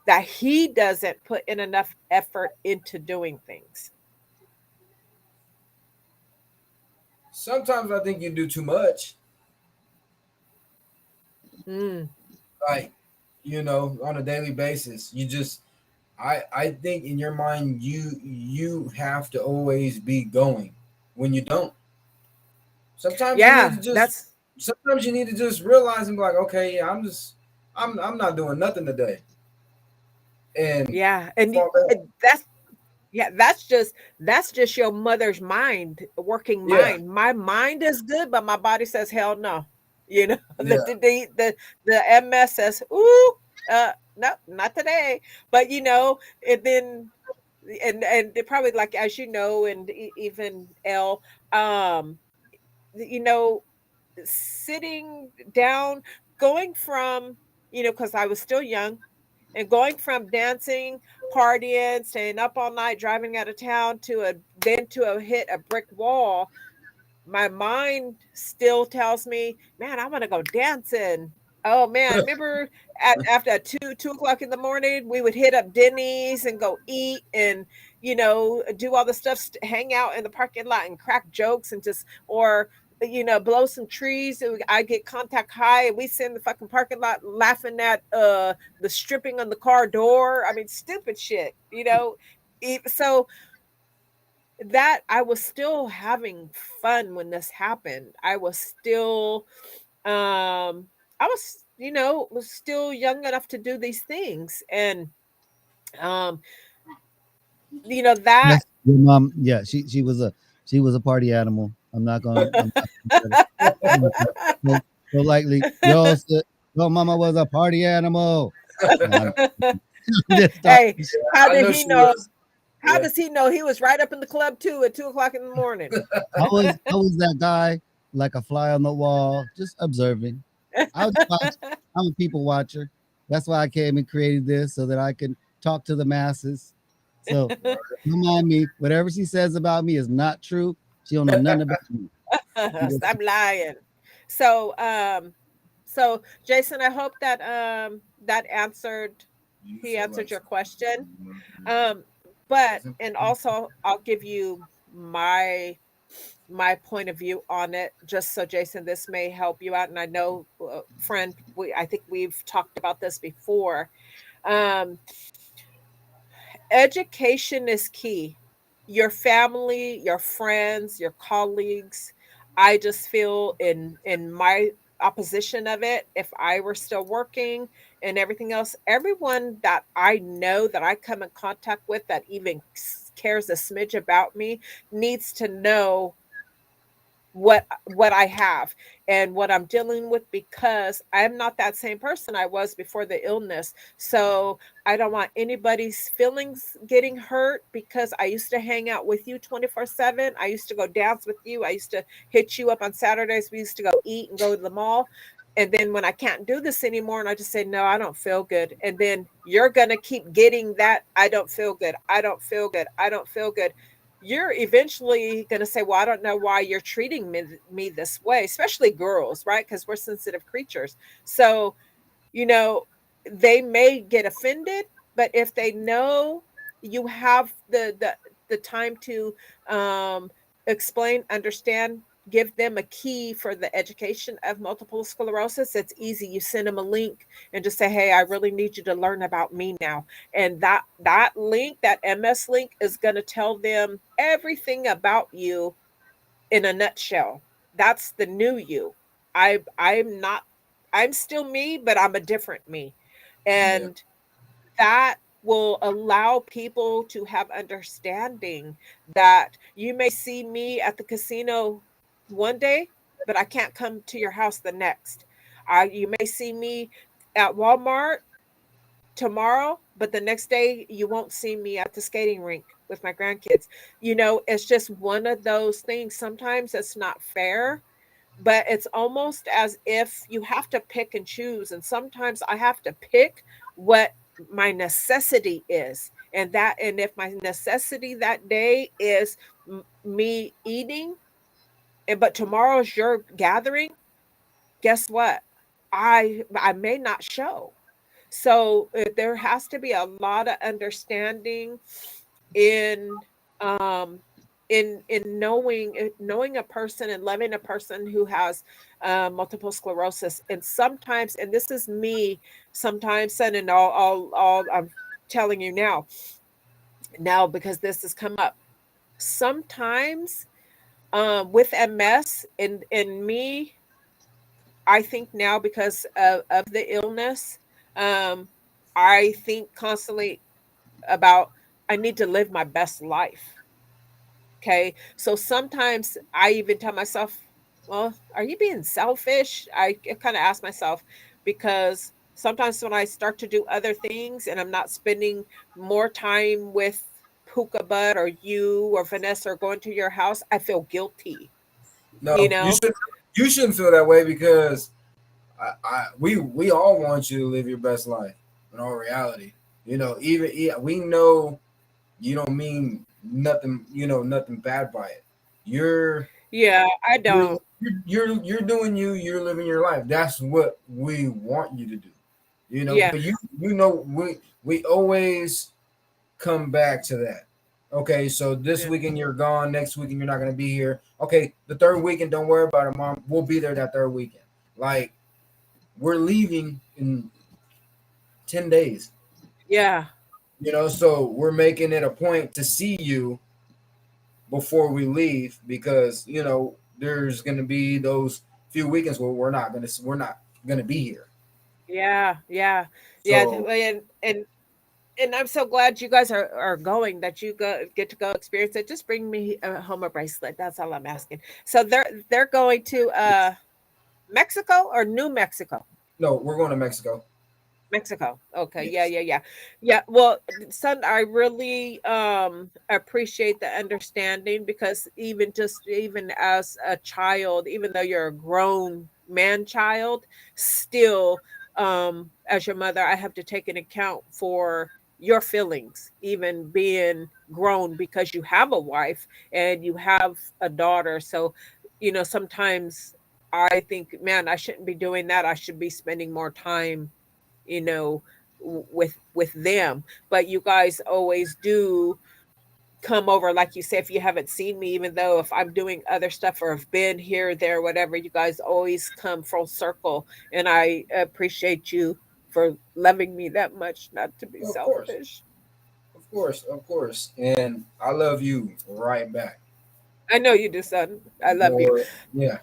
that he doesn't put in enough effort into doing things. Sometimes I think you do too much. Mm, Like, on a daily basis. I think in your mind you have to always be going when you don't. Sometimes you need yeah, to just that's sometimes you need to just realize and be like, okay, yeah, I'm not doing nothing today. And yeah, and fall back. that's yeah, that's just your mother's mind, working Yeah, mind. My mind is good, but my body says hell no. The yeah, the MS says, ooh, no, not today. But and then and they probably, like, as and even L, um, you know, sitting down, going from, because I was still young, and going from dancing, partying, staying up all night, driving out of town, to a hit a brick wall. My mind still tells me, man, I want to go dancing. Oh man, remember after 2 o'clock in the morning, we would hit up Denny's and go eat and do all the stuff, hang out in the parking lot and crack jokes and just, or blow some trees. And I get contact high and we sit in the fucking parking lot laughing at the stripping on the car door. I mean, stupid shit. So that I was still having fun when this happened. I was still was still young enough to do these things. And um that Yes, your mom. Yeah, she was a party animal. I'm not gonna. I'm not gonna so, so likely. Yo, yo, mama was a party animal. No, I'm just hey, talking shit. how I did know he she know? was. How Yeah, does he know he was right up in the club too at 2 o'clock in the morning? I was that guy, like a fly on the wall, just observing. I was watch. I'm a people watcher. That's why I came and created this so that I can talk to the masses. So don't mind me. Whatever she says about me is not true. She don't know nothing about me. Stop lying. So, Jason, I hope that that answered you he feel answered like your question. Um, but and also I'll give you my point of view on it, just so, Jason, this may help you out. And I know, friend, I think we've talked about this before. Um, Education is key. Your family, your friends, your colleagues. I just feel in my opposition of it, if I were still working and everything else, everyone that I know that I come in contact with that even cares a smidge about me needs to know what I have and what I'm dealing with, because I'm not that same person I was before the illness. So I don't want anybody's feelings getting hurt, because I used to hang out with you 24/7. I used to go dance with you. I used to hit you up on Saturdays. We used to go eat and go to the mall. And then when I can't do this anymore and I just say, no, I don't feel good. And then you're going to keep getting that. I don't feel good. I don't feel good. I don't feel good. you're eventually going to say, well, I don't know why you're treating me this way, especially girls, right? Because we're sensitive creatures. So, you know, they may get offended, but if they know you have the time to um, explain, understand, give them a key for the education of multiple sclerosis, it's easy. You send them a link and just say, hey, I really need you to learn about me now. And that link, that MS link, is going to tell them everything about you in a nutshell. That's the new you. I'm not, I'm still me, but I'm a different me. Yeah. And that will allow people to have understanding that you may see me at the casino one day, but I can't come to your house the next. You may see me at Walmart tomorrow, but the next day you won't see me at the skating rink with my grandkids. You know, it's just one of those things. Sometimes it's not fair, but it's almost as if you have to pick and choose. And sometimes I have to pick what my necessity is. And if my necessity that day is me eating, and but tomorrow's your gathering, guess what? I may not show. So there has to be a lot of understanding in um knowing a person and loving a person who has multiple sclerosis. And sometimes, and this is me sometimes, son, and all I'm telling you now because this has come up sometimes with MS and me. I think now because of the illness, um, I think constantly about I need to live my best life. Okay. So sometimes I even tell myself, well, are you being selfish? I kind of ask myself because sometimes when I start to do other things and I'm not spending more time with Puka Bud or you or Vanessa or going to your house, I feel guilty, you No, you know? should. You shouldn't feel that way because we all want you to live your best life. In all reality, even we know you don't mean nothing. Nothing bad by it. You're Yeah, I you're don't. you're doing you. You're living your life. That's what we want you to do. Yeah. But we always come back to that. Okay, so this Yeah. weekend you're gone. Next weekend you're not gonna be here. Okay, the third weekend, don't worry about it, mom. We'll be there that third weekend. Like we're leaving in 10 days. Yeah. So we're making it a point to see you before we leave because there's gonna be those few weekends where we're not gonna be here. Yeah. Yeah. Yeah. So And I'm so glad you guys are going, that you get to go experience it. Just bring me home a bracelet. That's all I'm asking. So they're going to Mexico or New Mexico? no, we're going to Mexico. Mexico. Okay. Yeah, Yes. yeah, yeah. Yeah. Well, son, I really appreciate the understanding because even as a child, even though you're a grown man child, still as your mother, I have to take an account for your feelings, even being grown, because you have a wife and you have a daughter. So, sometimes I think, man, I shouldn't be doing that. I should be spending more time you know with them. But you guys always do come over, like you say, if you haven't seen me, even though if I'm doing other stuff or have been here, there, whatever, you guys always come full circle, and I appreciate you for loving me that much, not to be Of course, selfish. of course, and I love you right back. I know you do, son. I love you. Or yeah,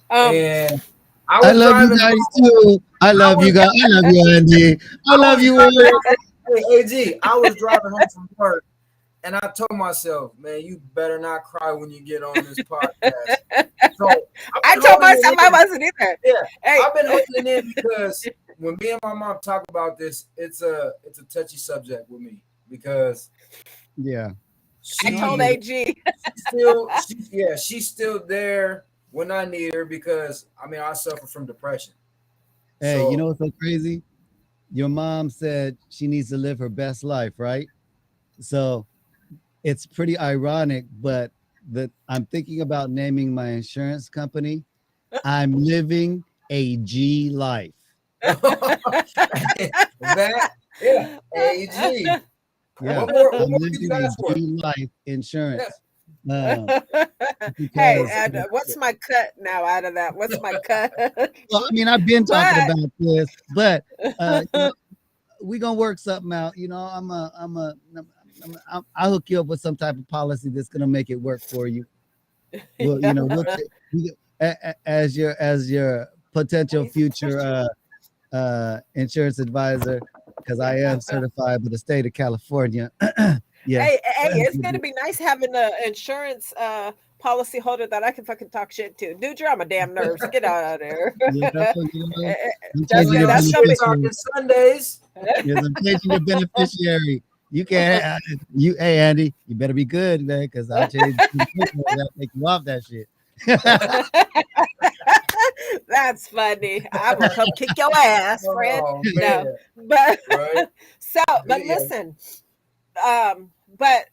um and I I was love you driving guys home. too. I I love you was guys. I love you, Andy. I I love was you, driving Eric. home. Hey, AG, I was driving home from work, and I told myself, man, you better not cry when you get on this podcast. So I've I been told holding myself it I in. wasn't either. Yeah, Hey. I've been holding it in because when me and my mom talk about this, it's a touchy subject with me because Yeah. I No, I told get she it. AG. she's still there when I need her because I mean I suffer from depression. Hey, you know So what's so crazy? Your mom said she needs to live her best life, right? So it's pretty ironic, but that I'm thinking about naming my insurance company. I'm living a G life. That, yeah, AG. Yeah, What I'm more could you living a ask for? G life Yeah. insurance. Um, Hey, because and what's my cut now out of that? What's my cut? well, I mean, I've been talking But about this, but you know, we gonna work something out. You know, I'll hook you up with some type of policy that's gonna make it work for you. Well, you yeah, know, as your potential he's a future Christian. insurance advisor, because I am certified by the state of California. Yes. Hey, it's gonna be nice having an insurance policy holder that I can fucking talk shit to. Dude, you're on my damn nerves. Get out of there. You know, I'm That's changing Only your on that's gonna Straight be Talking beneficiary. Sundays. Yes, I'm changing your beneficiary. You can't, hey Andy, you better be good, man, because I'll change. I'll take you off that shit. that's funny. I will come kick your ass, friend. Oh No, man, but right? but Yeah, listen, but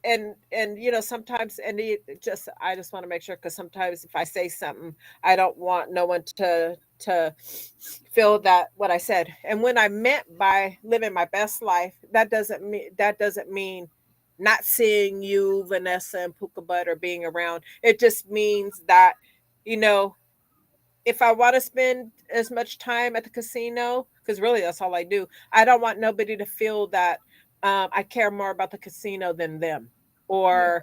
and you know sometimes and just I just want to make sure because sometimes if I say something I don't want no one to feel that what I said and when I meant by living my best life that doesn't mean not seeing you Vanessa and Puka Butt or being around it just means that you know if I want to spend as much time at the casino, because really that's all I do, I don't want nobody to feel that I care more about the casino than them, yeah. or,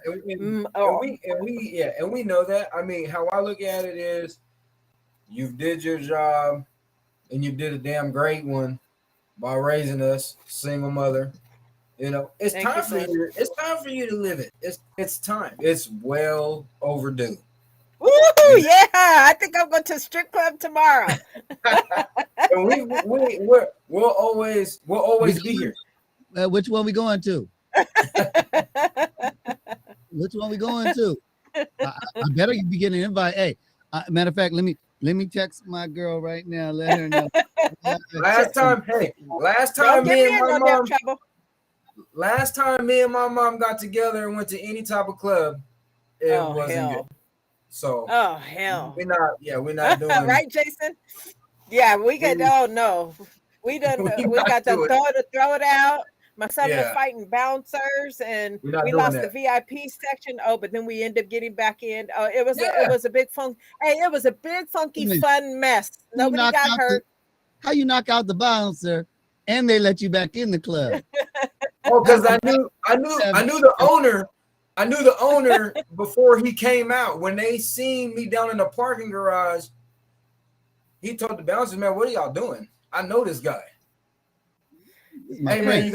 And we know that. I mean, how I look at it is, you did your job, and you did a damn great one by raising us, single mother. You know, it's thank you, time for son. you. It's time for you to live it. It's time. It's well overdue. Woo! You Yeah, I think I'm going to a strip club tomorrow. know, and we'll We always be going, here. which one we going to? Which one we going to? I better be getting an invite. Hey, matter of fact, let me text my girl right now. Let her know. Don't get me in no damn trouble. Last time me and my mom got together and went to any type of club, it Oh wasn't good. hell! So Oh hell! we're not doing Right, Jason? Yeah, we we, get. Oh no, we we not got to doing throw it out. My son was yeah, fighting bouncers, and we're not we doing lost the that. VIP section. Oh, but then we ended up getting back in. Oh, it Yeah. was a big fun. Hey, it was a big funky Wait fun mess. You Nobody knock got out the hurt. how you knock out the bouncer and they let you back in the club. Oh, That's because a I knew the owner. I knew the owner before he came out. When they seen me down in the parking garage, he told the bouncer, "Man, what are y'all doing? I know this guy. This is my Hey, man, friend. you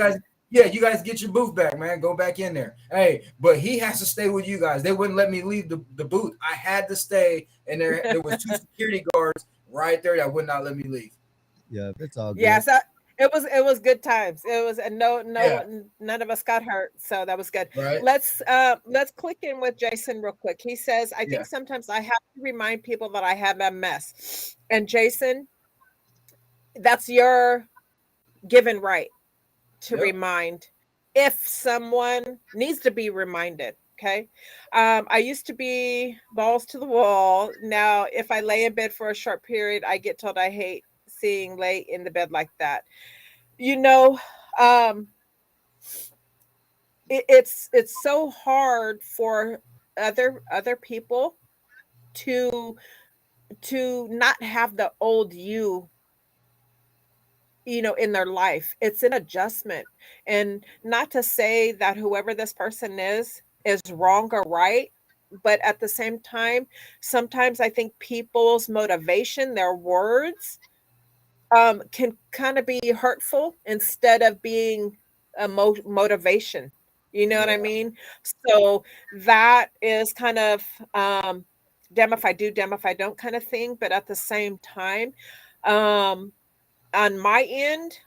guys get your booth back, man. Go back in there. Hey, but he has to stay with you guys. They wouldn't let me leave the booth. I had to stay, and there was two security guards right there that would not let me leave. Yeah, it's all Yeah, good. so it was good times. It was and no Yeah, one none of us got hurt, so that was good. right. Let's click in with Jason real quick. He says, I Yeah, think sometimes I have to remind people that I have MS. And Jason, that's your given right to yep. remind if someone needs to be reminded. Okay. I used to be balls to the wall. Now, if I lay in bed for a short period, I get told I hate seeing lay in the bed like that. You know, um, it's so hard for other people to not have the old you know, in their life. It's an adjustment. And not to say that whoever this person is wrong or right, but at the same time, sometimes I think people's motivation, their words, can kind of be hurtful instead of being a motivation. You know what I Yeah, mean? So that is kind of damn if I do, damn if I don't kind of thing. But at the same time, um, on my end,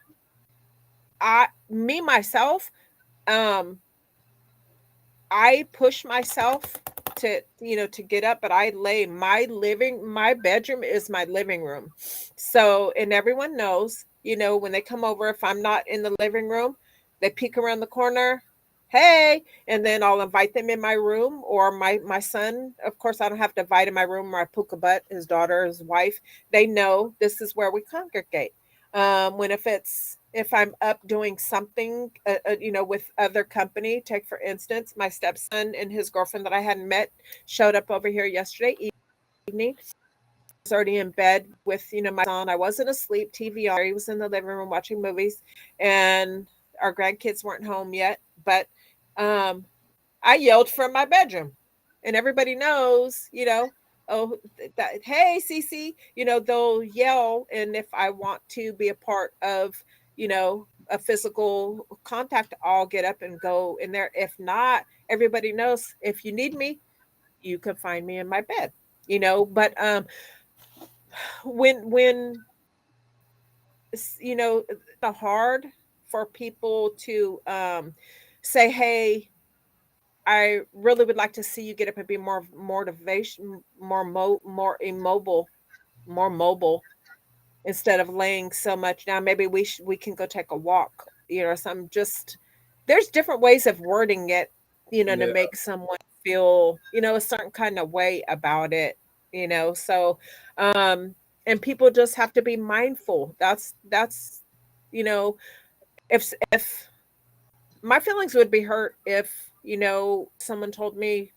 me myself, um, I push myself to to get up, but I lay my bedroom is my living room. So, and everyone knows, when they come over, if I'm not in the living room, they peek around the corner. hey, and then I'll invite them in my room, or my son. Of course, I don't have to invite in my room. My puka butt, his daughter, his wife, they know this is where we congregate. When if I'm up doing something, with other company. Take for instance, my stepson and his girlfriend that I hadn't met showed up over here yesterday evening. Was already in bed with my son. I wasn't asleep. TV on. He was in the living room watching movies, and our grandkids weren't home yet. But um, I yelled from my bedroom, and everybody knows, oh, that, hey, Cece, they'll yell, and if I want to be a part of, a physical contact, I'll get up and go in there. If not, everybody knows if you need me, you can find me in my bed. But when hard for people to say, hey, I really would like to see you get up and be more motivation, more immobile, more mobile, instead of laying so much down. Maybe we can go take a walk, some just there's different ways of wording it, to Yeah. make someone feel, a certain kind of way about it, so um and people just have to be mindful. That's you know, if my feelings would be hurt if, someone told me,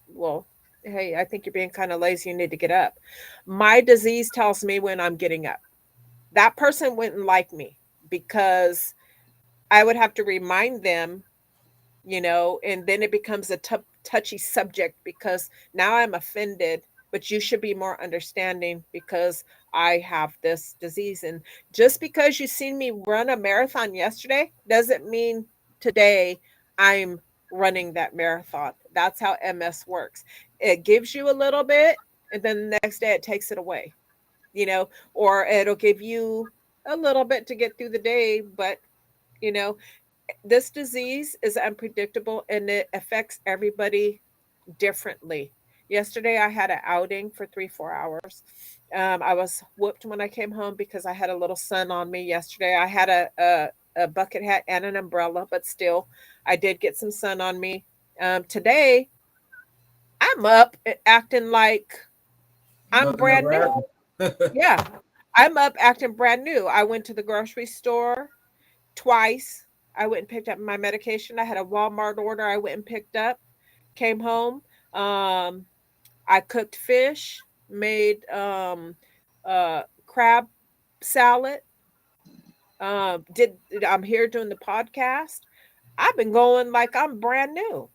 well, hey, I think you're being kind of lazy, you need to get up. My disease tells me when I'm getting up. That person wouldn't like me because I would have to remind them, and then it becomes a touchy subject because now I'm offended, but you should be more understanding because I have this disease. And just because you seen me run a marathon yesterday doesn't mean today I'm running that marathon. That's how MS works. It gives you a little bit, and then the next day it takes it away, or it'll give you a little bit to get through the day, but you know, this disease is unpredictable and it affects everybody differently. Yesterday, I had an outing for 3, 4 hours. I was whooped when I came home because I had a little sun on me yesterday. I had a bucket hat and an umbrella, but still, I did get some sun on me. Today, I'm up acting like I'm Nothing brand ever new. happened. Yeah, I'm up acting brand new. I went to the grocery store twice. I went and picked up my medication. I had a Walmart order I went and picked up, came home. Um, I cooked fish, made crab salad. Did I'm here doing the podcast. I've been going like I'm brand new.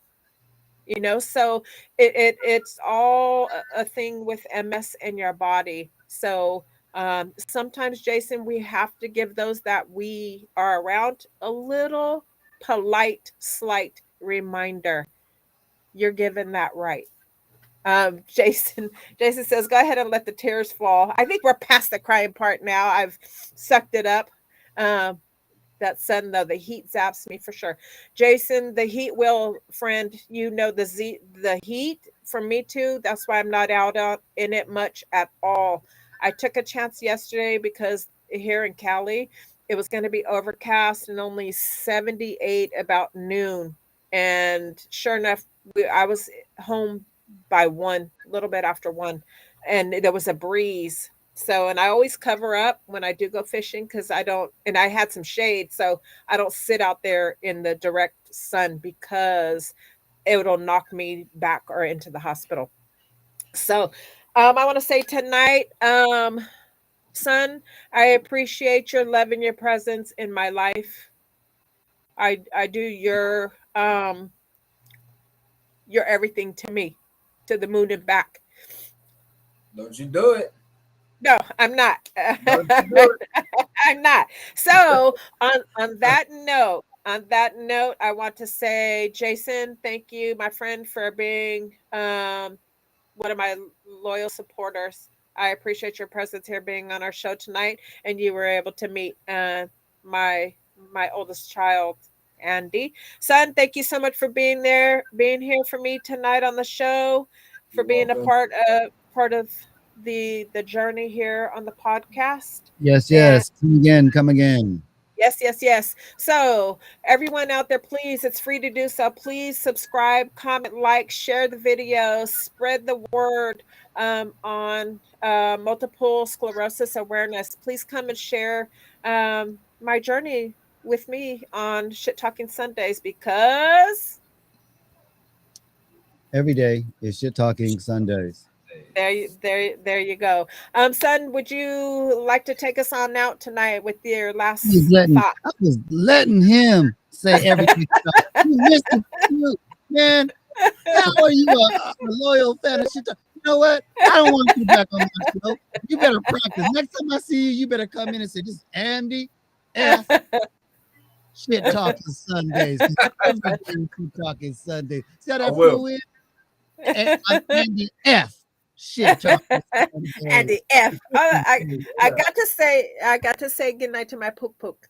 So it's all a thing with MS in your body. So sometimes, Jason, we have to give those that we are around a little polite, slight reminder. You're given that right. Jason says, go ahead and let the tears fall. I think we're past the crying part now. I've sucked it up. Um, that sun though, the heat zaps me for sure. Jason, the heat will, friend, the heat for me too. That's why I'm not out in it much at all. I took a chance yesterday because here in Cali it was going to be overcast and only 78 about noon, and sure enough, I was home by 1, a little bit after 1, and there was a breeze. So, and I always cover up when I do go fishing because I don't, and I had some shade, so I don't sit out there in the direct sun because it'll knock me back or into the hospital. So, I want to say tonight, son, I appreciate your love and your presence in my life. I do your everything to me, to the moon and back. Don't you do it. No, I'm not. Don't you do it. I'm not. So on that note, I want to say, Jason, thank you, my friend, for being one of my loyal supporters. I appreciate your presence here, being on our show tonight, and you were able to meet my my oldest child, Andy. Son, thank you so much for being here for me tonight on the show, for You're being a welcome. part of the journey here on the podcast. Yes, And yes. Come again. Come again. Yes. So, everyone out there, please, it's free to do so. Please subscribe, comment, like, share the video, spread the word on multiple sclerosis awareness. Please come and share my journey with me on Shit Talking Sundays because Every day is Shit Talking Sundays. there you go. Son, would you like to take us on out tonight with your last thought? I was letting him say everything. You listen to you, man. How are you a loyal fan of Shit Talking? You know what? I don't want you back on my show. You better practice. Next time I see you, you better come in and say, "This is Andy F. Shit Talking Sundays." Every day is Shit Talking Sundays. See how that flew in? And I'm Andy F. Shit Talking Sundays. Andy F. I got to say goodnight to my poop poop.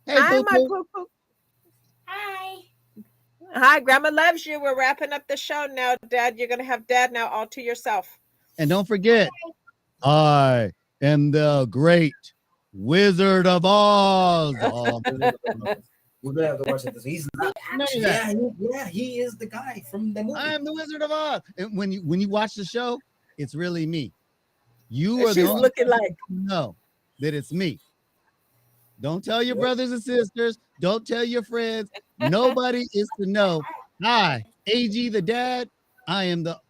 Hey, Hi, Poo my Poo. poop poop. Hi. Hi, Grandma loves you. We're wrapping up the show now, Dad. You're gonna have Dad now all to yourself. And don't forget, I am the great Wizard of Oz. Oh, We're gonna have to watch it. He's not. He is the guy from the movie. I am the Wizard of Oz. And when you watch the show, it's really me. You are the She's only looking one like who know that it's me. Don't tell your brothers and sisters. Don't tell your friends. Nobody is to know. Hi, AG the dad. I am the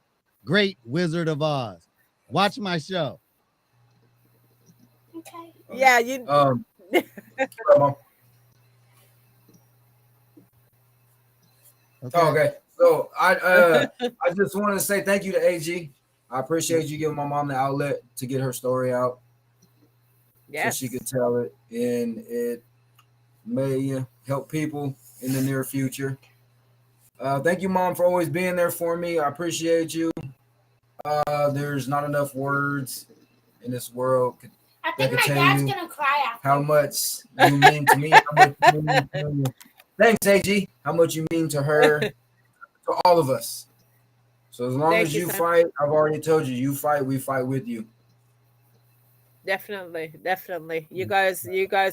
great Wizard of Oz. Watch my show. Okay. yeah, you Okay. So I just want to say thank you to AG. I appreciate you giving my mom the outlet to get her story out. yes. So she could tell it, and it may help people in the near future. Thank you, Mom, for always being there for me. I appreciate you. There's not enough words in this world I think that my can dad's tell you gonna cry after. how much you mean to me. How much you mean to me. Thanks, AG. How much you mean to her, to all of us. So as long Thank as you, you son. fight, I've already told you, you fight, we fight with you. Definitely. You guys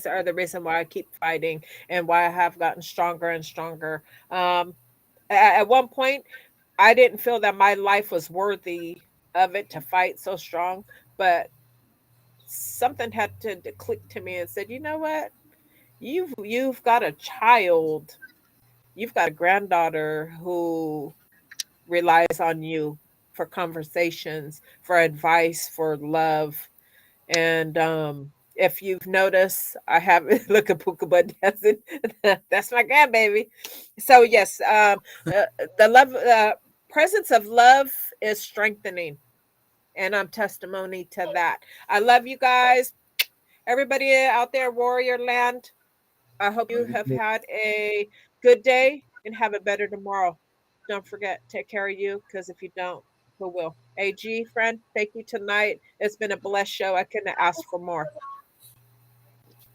are the reason why I keep fighting and why I have gotten stronger and stronger. At one point, I didn't feel that my life was worthy of it to fight so strong, but something had to click to me and said, "You know what? You've got a child. You've got a granddaughter who relies on you for conversations, for advice, for love." And if you've noticed, I haven't look at Puka but dancing. That's my grandbaby. So yes, the love presence of love is strengthening, and I'm testimony to that. I love you guys, everybody out there, Warrior Land. I hope you have had a good day and have a better tomorrow. Don't forget, take care of you, because if you don't, who will? AG, friend, thank you tonight. It's been a blessed show. I couldn't ask for more.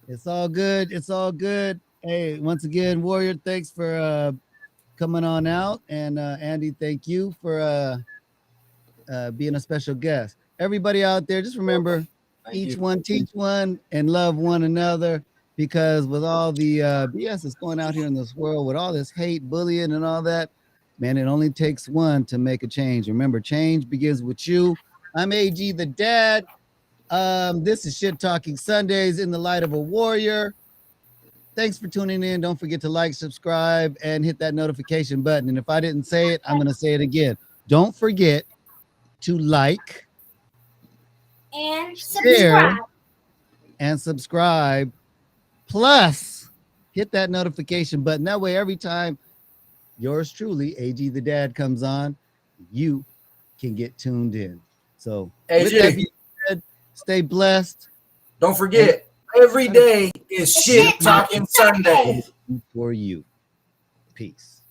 It's all good. It's all good. Hey, once again, Warrior, thanks for coming on out. And Andy, thank you for being a special guest. Everybody out there, just remember, each one teach one and love one another, because with all the BS that's going out here in this world, with all this hate, bullying, and all that, man, it only takes one to make a change. Remember, change begins with you. I'm AG the dad. This is Shit Talking Sundays in the light of a warrior. Thanks for tuning in. Don't forget to like, subscribe, and hit that notification button. And if I didn't say it, I'm going to say it again. Don't forget to like And share, subscribe. and subscribe. Plus, hit that notification button. That way, every time yours truly, AG the dad, comes on, you can get tuned in. So, with that being said, stay blessed. Don't forget, every day is Shit Talking Sunday For you. Peace.